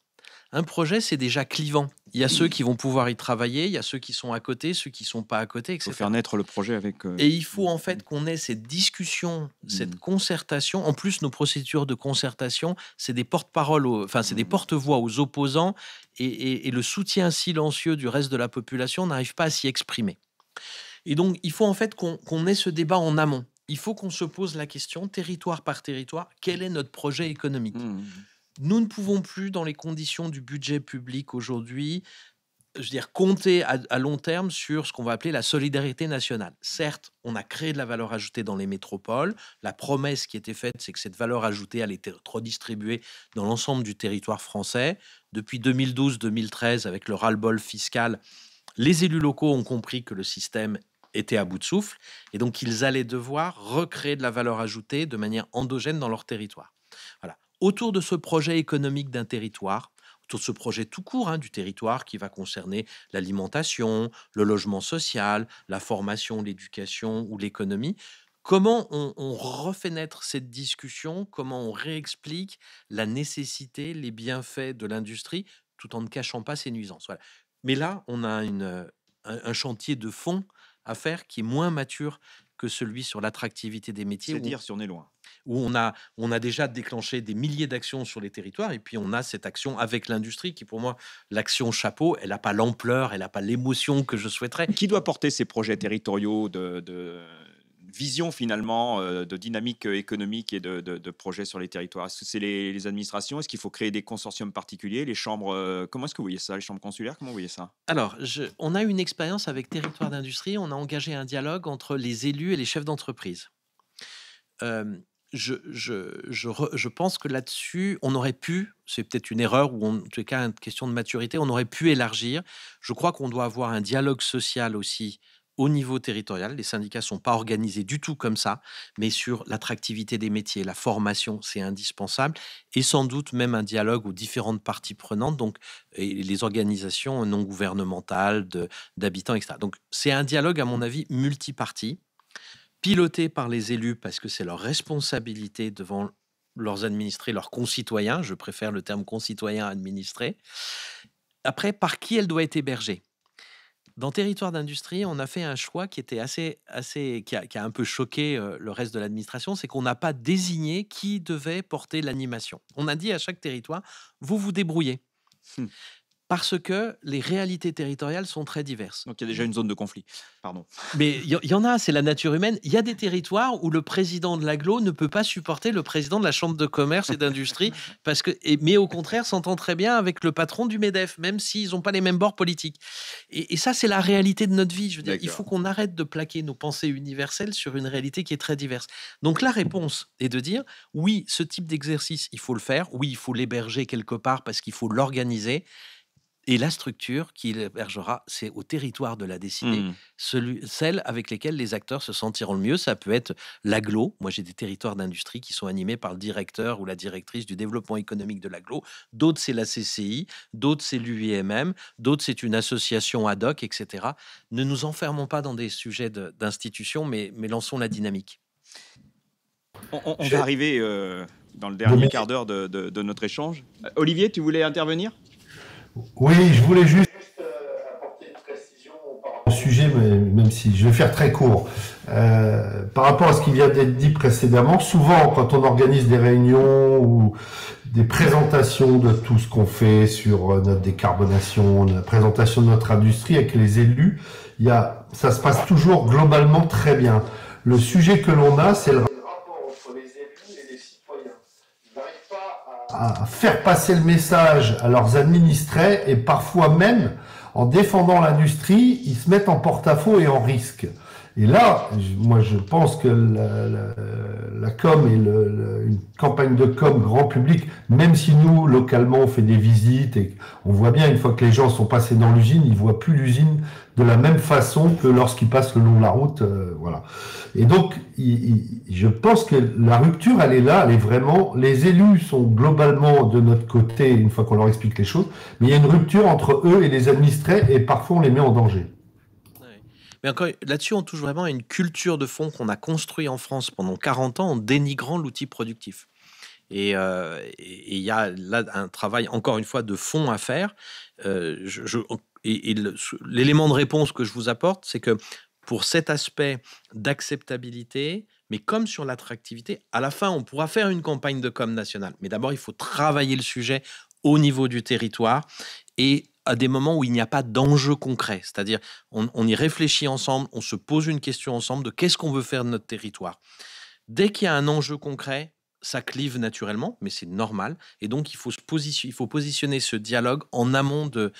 Un projet, c'est déjà clivant. Il y a ceux qui vont pouvoir y travailler, il y a ceux qui sont à côté, ceux qui sont pas à côté, Il faut etc. faire naître le projet avec. Et il faut en fait qu'on ait cette discussion, cette concertation. En plus, nos procédures de concertation, c'est des porte-paroles, enfin, c'est des porte-voix aux opposants, et le soutien silencieux du reste de la population n'arrive pas à s'y exprimer. Et donc, il faut en fait qu'on ait ce débat en amont. Il faut qu'on se pose la question, territoire par territoire, quel est notre projet économique ? Nous ne pouvons plus, dans les conditions du budget public aujourd'hui, je veux dire, compter à long terme sur ce qu'on va appeler la solidarité nationale. Certes, on a créé de la valeur ajoutée dans les métropoles. La promesse qui était faite, c'est que cette valeur ajoutée allait être redistribuée dans l'ensemble du territoire français. Depuis 2012-2013, avec le ras-le-bol fiscal, les élus locaux ont compris que le système était à bout de souffle et donc ils allaient devoir recréer de la valeur ajoutée de manière endogène dans leur territoire. Voilà. Autour de ce projet économique d'un territoire, autour de ce projet tout court du territoire qui va concerner l'alimentation, le logement social, la formation, l'éducation ou l'économie, comment on refait naître cette discussion, comment on réexplique la nécessité, les bienfaits de l'industrie, tout en ne cachant pas ses nuisances. Voilà. Mais là, on a un chantier de fond à faire qui est moins mature que celui sur l'attractivité des métiers. C'est dire si on est loin. Où on a déjà déclenché des milliers d'actions sur les territoires, et puis on a cette action avec l'industrie qui, pour moi, l'action chapeau, elle n'a pas l'ampleur, elle n'a pas l'émotion que je souhaiterais. Qui doit porter ces projets territoriaux de vision finalement, de dynamique économique et de projets sur les territoires? Est-ce que c'est les administrations? Est-ce qu'il faut créer des consortiums particuliers? Les chambres, comment est-ce que vous voyez ça? Les chambres consulaires, comment vous voyez ça? Alors, on a une expérience avec Territoire d'Industrie, on a engagé un dialogue entre les élus et les chefs d'entreprise. Je pense que là-dessus, on aurait pu, c'est peut-être une erreur ou en tout cas une question de maturité, on aurait pu élargir. Je crois qu'on doit avoir un dialogue social aussi au niveau territorial. Les syndicats ne sont pas organisés du tout comme ça, mais sur l'attractivité des métiers, la formation, c'est indispensable, et sans doute même un dialogue aux différentes parties prenantes, donc et les organisations non gouvernementales, d'habitants, etc. Donc c'est un dialogue, à mon avis, multiparti, pilotés par les élus parce que c'est leur responsabilité devant leurs administrés, leurs concitoyens. Je préfère le terme concitoyen administré. Après, par qui elle doit être hébergée? Dans Territoire d'Industrie, on a fait un choix qui était qui a un peu choqué le reste de l'administration, c'est qu'on n'a pas désigné qui devait porter l'animation. On a dit à chaque territoire, vous vous débrouillez. Parce que les réalités territoriales sont très diverses. Donc il y a déjà une zone de conflit. Pardon. Mais il y en a, c'est la nature humaine. Il y a des territoires où le président de l'agglo ne peut pas supporter le président de la chambre de commerce et d'industrie, mais au contraire s'entend très bien avec le patron du MEDEF, même s'ils n'ont pas les mêmes bords politiques. Et ça, c'est la réalité de notre vie. Je veux dire, il faut qu'on arrête de plaquer nos pensées universelles sur une réalité qui est très diverse. Donc la réponse est de dire, oui, ce type d'exercice, il faut le faire. Oui, il faut l'héberger quelque part parce qu'il faut l'organiser. Et la structure qui l'hébergera, c'est au territoire de la décider, celle avec lesquelles les acteurs se sentiront le mieux. Ça peut être l'agglo. Moi, j'ai des territoires d'industrie qui sont animés par le directeur ou la directrice du développement économique de l'agglo. D'autres, c'est la CCI. D'autres, c'est l'UIMM. D'autres, c'est une association ad hoc, etc. Ne nous enfermons pas dans des sujets d'institution, mais lançons la dynamique. On va arriver dans le dernier quart d'heure de notre échange. Olivier, tu voulais intervenir ? Oui, je voulais juste apporter une précision par rapport au sujet, mais même si je vais faire très court. Par rapport à ce qui vient d'être dit précédemment, souvent quand on organise des réunions ou des présentations de tout ce qu'on fait sur notre décarbonation, la présentation de notre industrie avec les élus, ça se passe toujours globalement très bien. Le sujet que l'on a, c'est le rapport entre les élus et les citoyens. Ils n'arrivent pas à faire passer le message à leurs administrés et parfois même, en défendant l'industrie, ils se mettent en porte-à-faux et en risque. Et là, moi je pense que la com et une campagne de com grand public, même si nous, localement, on fait des visites et on voit bien, une fois que les gens sont passés dans l'usine, ils voient plus l'usine de la même façon que lorsqu'ils passent le long de la route. Voilà. Et donc, je pense que la rupture, elle est là, elle est vraiment... Les élus sont globalement de notre côté, une fois qu'on leur explique les choses, mais il y a une rupture entre eux et les administrés, et parfois on les met en danger. Mais encore là-dessus, on touche vraiment à une culture de fond qu'on a construit en France pendant 40 ans en dénigrant l'outil productif. Et il y a là un travail, encore une fois, de fond à faire. Et l'élément de réponse que je vous apporte, c'est que pour cet aspect d'acceptabilité, mais comme sur l'attractivité, à la fin, on pourra faire une campagne de com nationale. Mais d'abord, il faut travailler le sujet au niveau du territoire et à des moments où il n'y a pas d'enjeu concret. C'est-à-dire, on y réfléchit ensemble, on se pose une question ensemble de qu'est-ce qu'on veut faire de notre territoire. Dès qu'il y a un enjeu concret, ça clive naturellement, mais c'est normal. Et donc, il faut positionner ce dialogue en amont de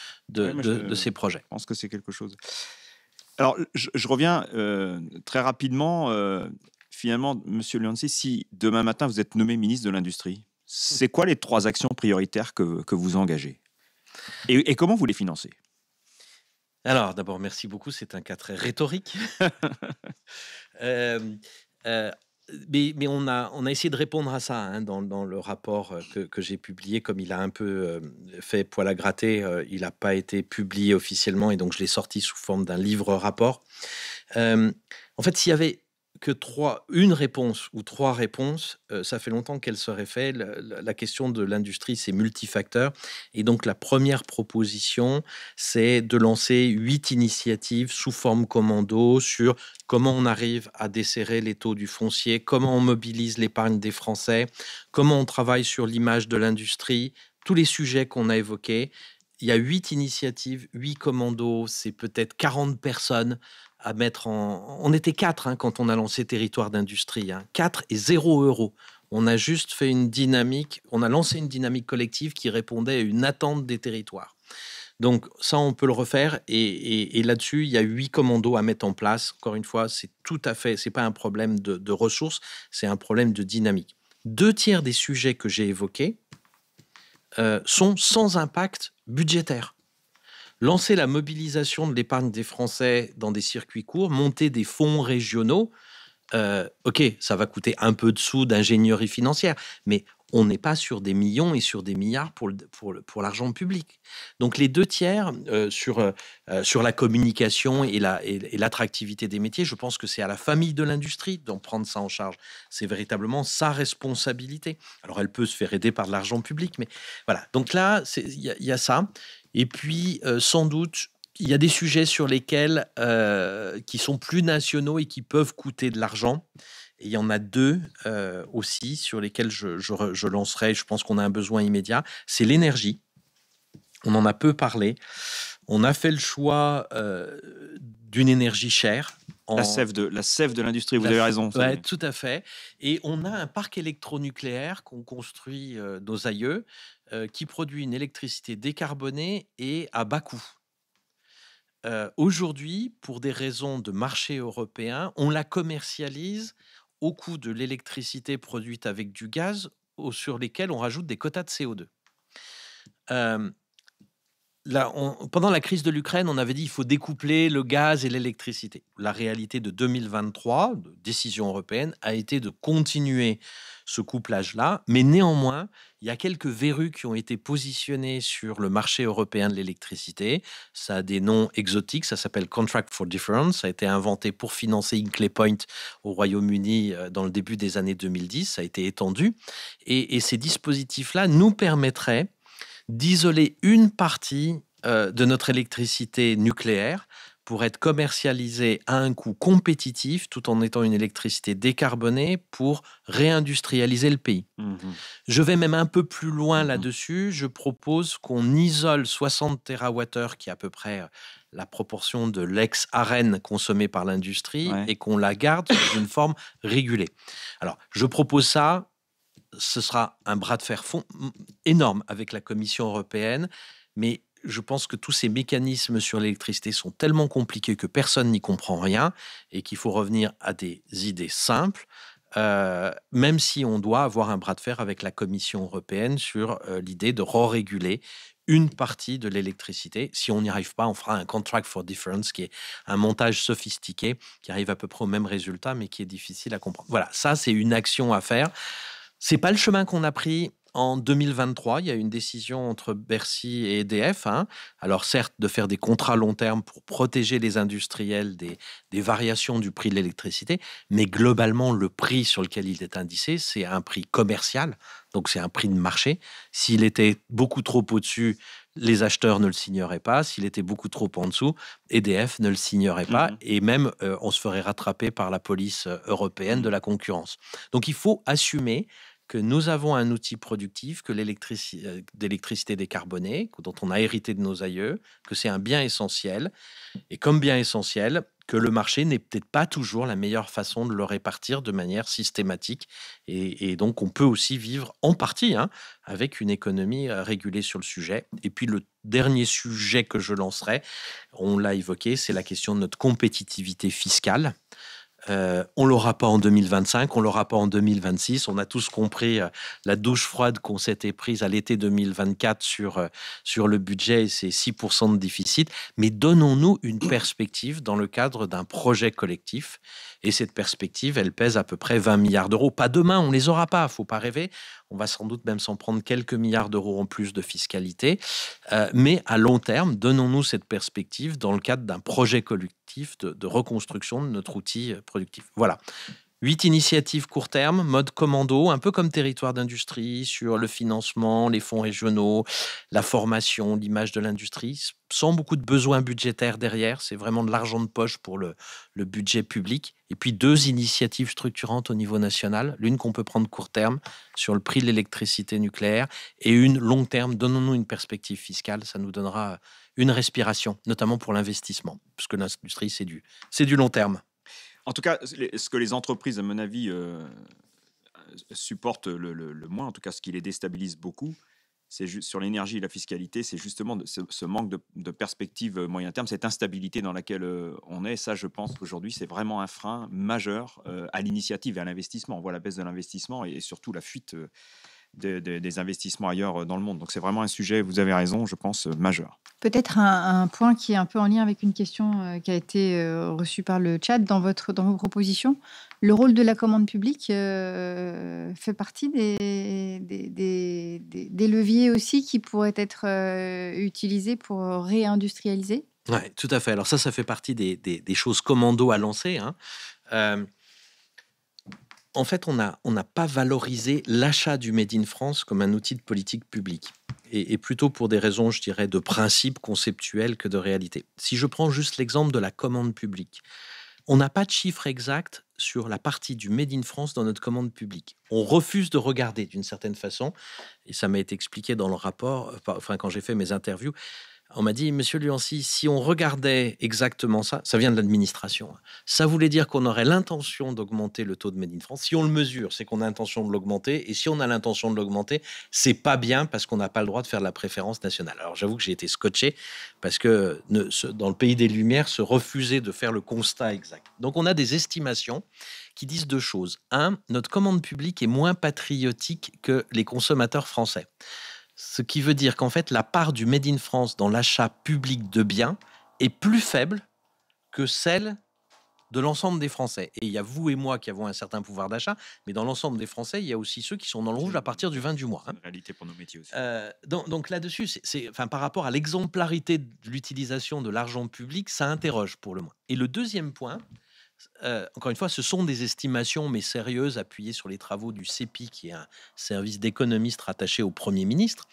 ces projets. Je pense que c'est quelque chose. Alors, je reviens très rapidement. Finalement, Monsieur Leonzi, si demain matin vous êtes nommé ministre de l'Industrie, c'est quoi les 3 actions prioritaires que vous engagez et comment vous les financez? Alors, d'abord, merci beaucoup. C'est un cas très rhétorique. Mais on a essayé de répondre à ça dans le rapport que j'ai publié. Comme il a un peu fait poil à gratter, il n'a pas été publié officiellement et donc je l'ai sorti sous forme d'un livre-rapport. En fait, s'il y avait que une réponse ou 3 réponses, ça fait longtemps qu'elle serait faite. La question de l'industrie, c'est multifacteur. Et donc, la première proposition, c'est de lancer 8 initiatives sous forme commando sur comment on arrive à desserrer les taux du foncier, comment on mobilise l'épargne des Français, comment on travaille sur l'image de l'industrie, tous les sujets qu'on a évoqués. Il y a 8 initiatives, 8 commandos, c'est peut-être 40 personnes à mettre en... On était 4 quand on a lancé Territoire d'Industrie. 4 et 0 euros. On a juste fait une dynamique, on a lancé une dynamique collective qui répondait à une attente des territoires. Donc ça, on peut le refaire. Et là-dessus, il y a 8 commandos à mettre en place. Encore une fois, c'est tout à fait, c'est pas un problème de ressources, c'est un problème de dynamique. 2 tiers des sujets que j'ai évoqués sont sans impact budgétaire. Lancer la mobilisation de l'épargne des Français dans des circuits courts, monter des fonds régionaux, ok, ça va coûter un peu de sous d'ingénierie financière, mais on n'est pas sur des millions et sur des milliards pour l'argent public. Donc les 2 tiers sur la communication et l'attractivité des métiers, je pense que c'est à la famille de l'industrie d'en prendre ça en charge. C'est véritablement sa responsabilité. Alors elle peut se faire aider par de l'argent public, mais voilà. Donc là, il y a ça. Et puis, sans doute, il y a des sujets sur lesquels qui sont plus nationaux et qui peuvent coûter de l'argent. Et il y en a 2 aussi sur lesquels je lancerai. Je pense qu'on a un besoin immédiat. C'est l'énergie. On en a peu parlé. On a fait le choix d'une énergie chère. La sève de l'industrie, vous avez raison. Oui, tout à fait. Et on a un parc électronucléaire qu'ont construit nos aïeux qui produit une électricité décarbonée et à bas coût. Aujourd'hui, pour des raisons de marché européen, on la commercialise au coût de l'électricité produite avec du gaz sur lesquels on rajoute des quotas de CO2. Pendant la crise de l'Ukraine, on avait dit qu'il faut découpler le gaz et l'électricité. La réalité de 2023, de décision européenne, a été de continuer ce couplage-là, mais néanmoins, il y a quelques verrues qui ont été positionnées sur le marché européen de l'électricité. Ça a des noms exotiques, ça s'appelle Contract for Difference, ça a été inventé pour financer Hinkley Point au Royaume-Uni dans le début des années 2010, ça a été étendu. Et ces dispositifs-là nous permettraient d'isoler une partie de notre électricité nucléaire pour être commercialisée à un coût compétitif tout en étant une électricité décarbonée pour réindustrialiser le pays. Je vais même un peu plus loin là-dessus. Je propose qu'on isole 60 TWh, qui est à peu près la proportion de l'ex-ARENH consommée par l'industrie, et qu'on la garde sous une forme régulée. Alors, je propose ça. Ce sera un bras de fer énorme avec la Commission européenne, mais je pense que tous ces mécanismes sur l'électricité sont tellement compliqués que personne n'y comprend rien et qu'il faut revenir à des idées simples, même si on doit avoir un bras de fer avec la Commission européenne sur l'idée de re-réguler une partie de l'électricité. Si on n'y arrive pas, on fera un Contract for Difference, qui est un montage sophistiqué, qui arrive à peu près au même résultat, mais qui est difficile à comprendre. Voilà, ça c'est une action à faire. C'est pas le chemin qu'on a pris en 2023, il y a une décision entre Bercy et EDF. Alors certes, de faire des contrats long terme pour protéger les industriels des variations du prix de l'électricité, mais globalement, le prix sur lequel il est indicé, c'est un prix commercial, donc c'est un prix de marché. S'il était beaucoup trop au-dessus, les acheteurs ne le signeraient pas. S'il était beaucoup trop en dessous, EDF ne le signerait pas. Et même, on se ferait rattraper par la police européenne de la concurrence. Donc il faut assumer que nous avons un outil productif, que d'électricité décarbonée, dont on a hérité de nos aïeux, que c'est un bien essentiel, et comme bien essentiel, que le marché n'est peut-être pas toujours la meilleure façon de le répartir de manière systématique. Et donc, on peut aussi vivre en partie avec une économie régulée sur le sujet. Et puis, le dernier sujet que je lancerai, on l'a évoqué, c'est la question de notre compétitivité fiscale. On l'aura pas en 2025, on l'aura pas en 2026. On a tous compris la douche froide qu'on s'était prise à l'été 2024 sur le budget et ses 6% de déficit. Mais donnons-nous une perspective dans le cadre d'un projet collectif. Et cette perspective, elle pèse à peu près 20 milliards d'euros. Pas demain, on les aura pas, faut pas rêver. On va sans doute même s'en prendre quelques milliards d'euros en plus de fiscalité. Mais à long terme, donnons-nous cette perspective dans le cadre d'un projet collectif de reconstruction de notre outil productif. Voilà. 8 initiatives court terme, mode commando, un peu comme territoire d'industrie, sur le financement, les fonds régionaux, la formation, l'image de l'industrie, sans beaucoup de besoins budgétaires derrière. C'est vraiment de l'argent de poche pour le budget public. Et puis 2 initiatives structurantes au niveau national, l'une qu'on peut prendre court terme sur le prix de l'électricité nucléaire et une long terme. Donnons-nous une perspective fiscale, ça nous donnera une respiration, notamment pour l'investissement, parce que l'industrie, c'est du long terme. En tout cas, ce que les entreprises, à mon avis, supportent le moins, en tout cas ce qui les déstabilise beaucoup, c'est sur l'énergie et la fiscalité, c'est justement ce manque de perspective moyen terme, cette instabilité dans laquelle on est. Ça, je pense qu'aujourd'hui, c'est vraiment un frein majeur à l'initiative et à l'investissement. On voit la baisse de l'investissement et surtout la fuite des investissements ailleurs dans le monde. Donc c'est vraiment un sujet, vous avez raison, je pense, majeur. Peut-être un point qui est un peu en lien avec une question qui a été reçue par le chat dans vos propositions. Le rôle de la commande publique fait partie des leviers aussi qui pourraient être utilisés pour réindustrialiser. Oui, tout à fait. Alors ça fait partie des choses commando à lancer. En fait, on n'a pas valorisé l'achat du Made in France comme un outil de politique publique. Et plutôt pour des raisons, je dirais, de principe conceptuel que de réalité. Si je prends juste l'exemple de la commande publique, on n'a pas de chiffre exact sur la partie du Made in France dans notre commande publique. On refuse de regarder d'une certaine façon, et ça m'a été expliqué dans le rapport, quand j'ai fait mes interviews. On m'a dit, monsieur Luancy, si on regardait exactement ça vient de l'administration. Ça voulait dire qu'on aurait l'intention d'augmenter le taux de Made in France. Si on le mesure, c'est qu'on a l'intention de l'augmenter. Et si on a l'intention de l'augmenter, c'est pas bien parce qu'on n'a pas le droit de faire de la préférence nationale. Alors j'avoue que j'ai été scotché parce que dans le pays des Lumières, se refuser de faire le constat exact. Donc on a des estimations qui disent 2 choses. 1, notre commande publique est moins patriotique que les consommateurs français. Ce qui veut dire qu'en fait, la part du Made in France dans l'achat public de biens est plus faible que celle de l'ensemble des Français. Et il y a vous et moi qui avons un certain pouvoir d'achat, mais dans l'ensemble des Français, il y a aussi ceux qui sont dans le rouge à partir du 20 du mois. C'est une réalité pour nos métiers aussi. Donc là-dessus, par rapport à l'exemplarité de l'utilisation de l'argent public, ça interroge pour le moins. Et le deuxième point, encore une fois, ce sont des estimations, mais sérieuses, appuyées sur les travaux du CEPI, qui est un service d'économistes rattaché au Premier ministre.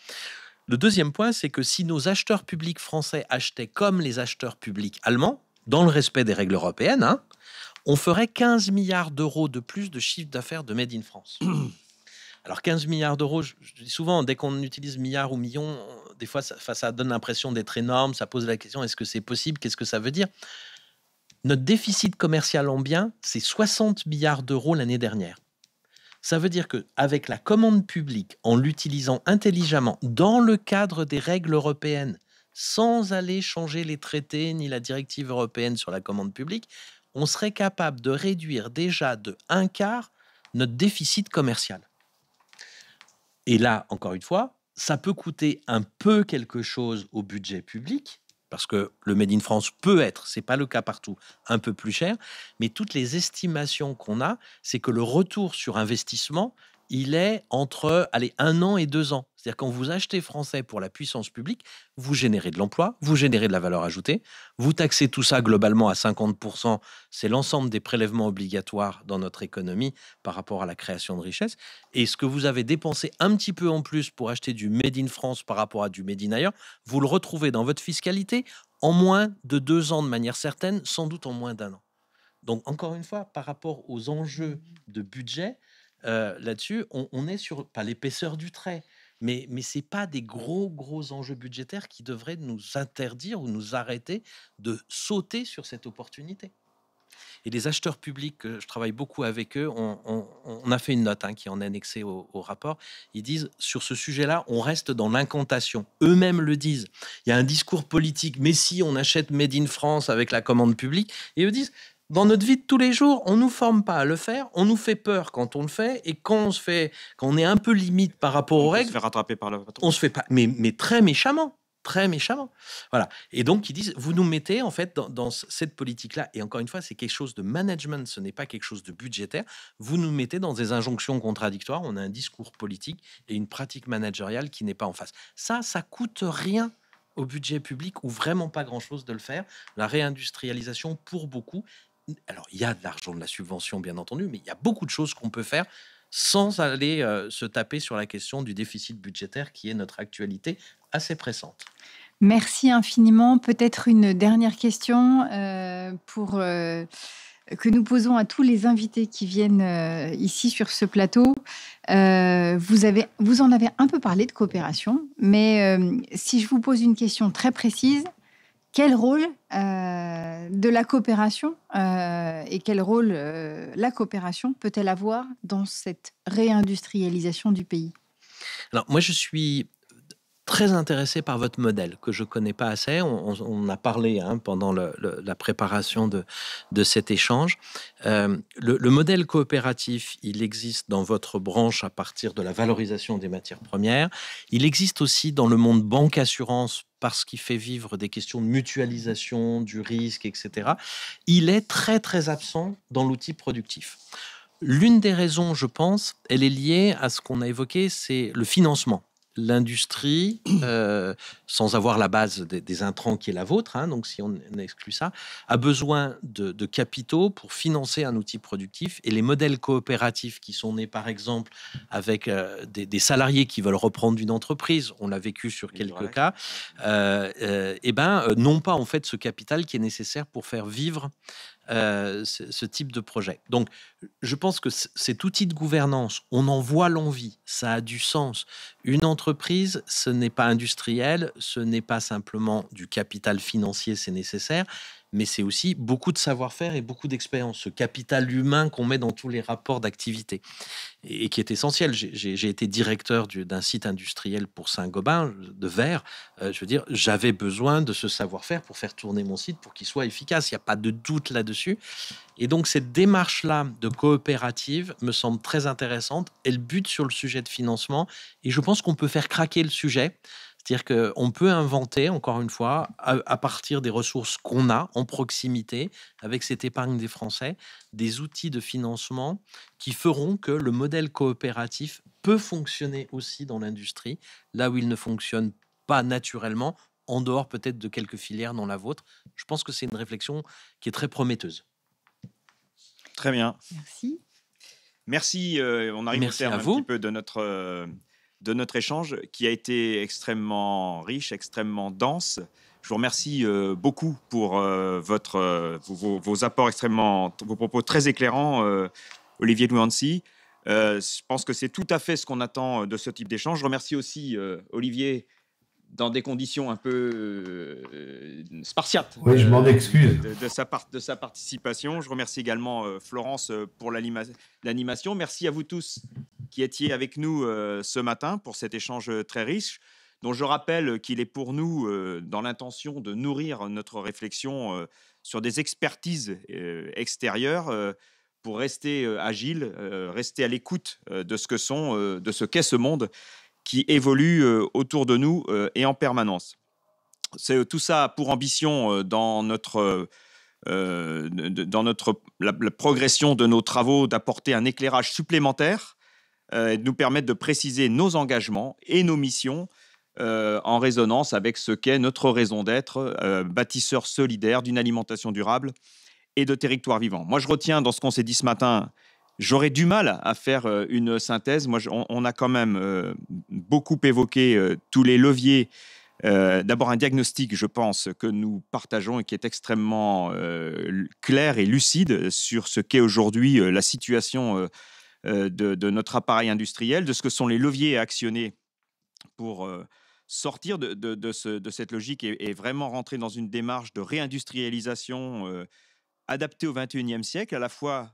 Le deuxième point, c'est que si nos acheteurs publics français achetaient comme les acheteurs publics allemands, dans le respect des règles européennes, on ferait 15 milliards d'euros de plus de chiffre d'affaires de Made in France. Alors 15 milliards d'euros, je dis souvent, dès qu'on utilise milliards ou millions, des fois ça donne l'impression d'être énorme, ça pose la question, est-ce que c'est possible? Qu'est-ce que ça veut dire? Notre déficit commercial en biens, c'est 60 milliards d'euros l'année dernière. Ça veut dire qu'avec la commande publique, en l'utilisant intelligemment dans le cadre des règles européennes, sans aller changer les traités ni la directive européenne sur la commande publique, on serait capable de réduire déjà de 1/4 notre déficit commercial. Et là, encore une fois, ça peut coûter un peu quelque chose au budget public, parce que le Made in France peut être, c'est pas le cas partout, un peu plus cher, mais toutes les estimations qu'on a, c'est que le retour sur investissement il est entre 1 an et 2 ans. C'est-à-dire quand vous achetez français pour la puissance publique, vous générez de l'emploi, vous générez de la valeur ajoutée, vous taxez tout ça globalement à 50%, c'est l'ensemble des prélèvements obligatoires dans notre économie par rapport à la création de richesse. Et ce que vous avez dépensé un petit peu en plus pour acheter du Made in France par rapport à du Made in ailleurs, vous le retrouvez dans votre fiscalité en moins de 2 ans de manière certaine, sans doute en moins d'1 an. Donc encore une fois, par rapport aux enjeux de budget, là-dessus, on est sur, pas l'épaisseur du trait, mais ce n'est pas des gros enjeux budgétaires qui devraient nous interdire ou nous arrêter de sauter sur cette opportunité. Et les acheteurs publics, je travaille beaucoup avec eux, on a fait une note qui en est annexée au rapport. Ils disent, sur ce sujet-là, on reste dans l'incantation. Eux-mêmes le disent. Il y a un discours politique, mais si on achète Made in France avec la commande publique, et eux disent, dans notre vie de tous les jours, on ne nous forme pas à le faire, on nous fait peur quand on le fait, et quand on est un peu limite par rapport aux règles, on se fait rattraper par le patron. On se fait pas, mais très méchamment. Voilà. Et donc, ils disent, vous nous mettez en fait dans cette politique-là, et encore une fois, c'est quelque chose de management, ce n'est pas quelque chose de budgétaire. Vous nous mettez dans des injonctions contradictoires. On a un discours politique et une pratique managériale qui n'est pas en face. Ça coûte rien au budget public ou vraiment pas grand-chose de le faire. La réindustrialisation, pour beaucoup, alors il y a de l'argent de la subvention, bien entendu, mais il y a beaucoup de choses qu'on peut faire sans aller se taper sur la question du déficit budgétaire qui est notre actualité assez pressante. Merci infiniment. Peut-être une dernière question que nous posons à tous les invités qui viennent ici sur ce plateau. Vous en avez un peu parlé de coopération, mais si je vous pose une question très précise, quel rôle de la coopération et quel rôle la coopération peut-elle avoir dans cette réindustrialisation du pays? Alors, moi, je suis très intéressé par votre modèle que je connais pas assez. On a parlé pendant la préparation de cet échange. Le modèle coopératif, il existe dans votre branche à partir de la valorisation des matières premières. Il existe aussi dans le monde banque-assurance parce qu'il fait vivre des questions de mutualisation, du risque, etc. Il est très, très absent dans l'outil productif. L'une des raisons, je pense, elle est liée à ce qu'on a évoqué, c'est le financement. L'industrie, sans avoir la base des intrants qui est la vôtre, donc si on exclut ça, a besoin de capitaux pour financer un outil productif. Et les modèles coopératifs qui sont nés, par exemple, avec des salariés qui veulent reprendre une entreprise, on l'a vécu sur quelques cas, n'ont pas en fait ce capital qui est nécessaire pour faire vivre ce type de projet. Donc, je pense que cet outil de gouvernance, on en voit l'envie, ça a du sens. Une entreprise, ce n'est pas industriel, ce n'est pas simplement du capital financier, c'est nécessaire, mais c'est aussi beaucoup de savoir-faire et beaucoup d'expérience, ce capital humain qu'on met dans tous les rapports d'activité et qui est essentiel. J'ai été directeur d'un site industriel pour Saint-Gobain de verre. Je veux dire, j'avais besoin de ce savoir-faire pour faire tourner mon site pour qu'il soit efficace. Il n'y a pas de doute là-dessus. Et donc, cette démarche-là de coopérative me semble très intéressante. Elle bute sur le sujet de financement et je pense qu'on peut faire craquer le sujet. C'est-à-dire qu'on peut inventer, encore une fois, à partir des ressources qu'on a en proximité, avec cette épargne des Français, des outils de financement qui feront que le modèle coopératif peut fonctionner aussi dans l'industrie, là où il ne fonctionne pas naturellement, en dehors peut-être de quelques filières dans la vôtre. Je pense que c'est une réflexion qui est très prometteuse. Très bien. Merci. Merci. On arrive au terme un petit peu de notre échange qui a été extrêmement riche, extrêmement dense. Je vous remercie beaucoup pour vos apports vos propos très éclairants, Olivier Louancy. Je pense que c'est tout à fait ce qu'on attend de ce type d'échange. Je remercie aussi Olivier dans des conditions un peu spartiates. Oui, je m'en excuse. De sa participation. Je remercie également Florence pour l'animation. Merci à vous tous qui étiez avec nous ce matin pour cet échange très riche, dont je rappelle qu'il est pour nous dans l'intention de nourrir notre réflexion sur des expertises extérieures pour rester agile, rester à l'écoute de ce qu'est ce monde qui évolue autour de nous et en permanence. C'est tout ça pour ambition dans la progression de nos travaux, d'apporter un éclairage supplémentaire et de nous permettre de préciser nos engagements et nos missions en résonance avec ce qu'est notre raison d'être, bâtisseur solidaire d'une alimentation durable et de territoires vivants. Moi, je retiens dans ce qu'on s'est dit ce matin, j'aurais du mal à faire une synthèse. Moi, on a quand même beaucoup évoqué tous les leviers. D'abord, un diagnostic, je pense, que nous partageons et qui est extrêmement clair et lucide sur ce qu'est aujourd'hui la situation de notre appareil industriel, de ce que sont les leviers à actionner pour sortir de cette logique et vraiment rentrer dans une démarche de réindustrialisation adaptée au XXIe siècle, à la fois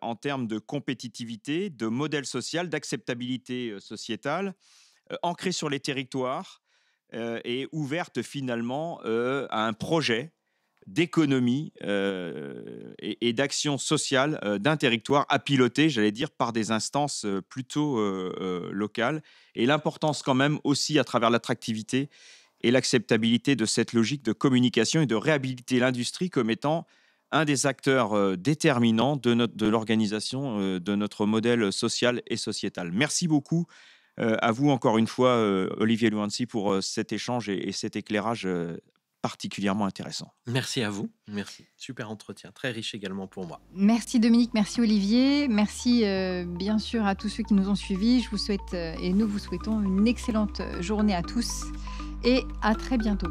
en termes de compétitivité, de modèle social, d'acceptabilité sociétale, ancrée sur les territoires et ouverte finalement à un projet d'économie et d'action sociale d'un territoire à piloter, j'allais dire, par des instances plutôt locales. Et l'importance quand même aussi à travers l'attractivité et l'acceptabilité de cette logique de communication et de réhabiliter l'industrie comme étant un des acteurs déterminants de l'organisation de notre modèle social et sociétal. Merci beaucoup à vous encore une fois, Olivier Louancy, pour cet échange et cet éclairage particulièrement intéressant. Merci à vous. Merci. Super entretien. Très riche également pour moi. Merci Dominique, merci Olivier. Merci bien sûr à tous ceux qui nous ont suivis. Je vous souhaite et nous vous souhaitons une excellente journée à tous et à très bientôt.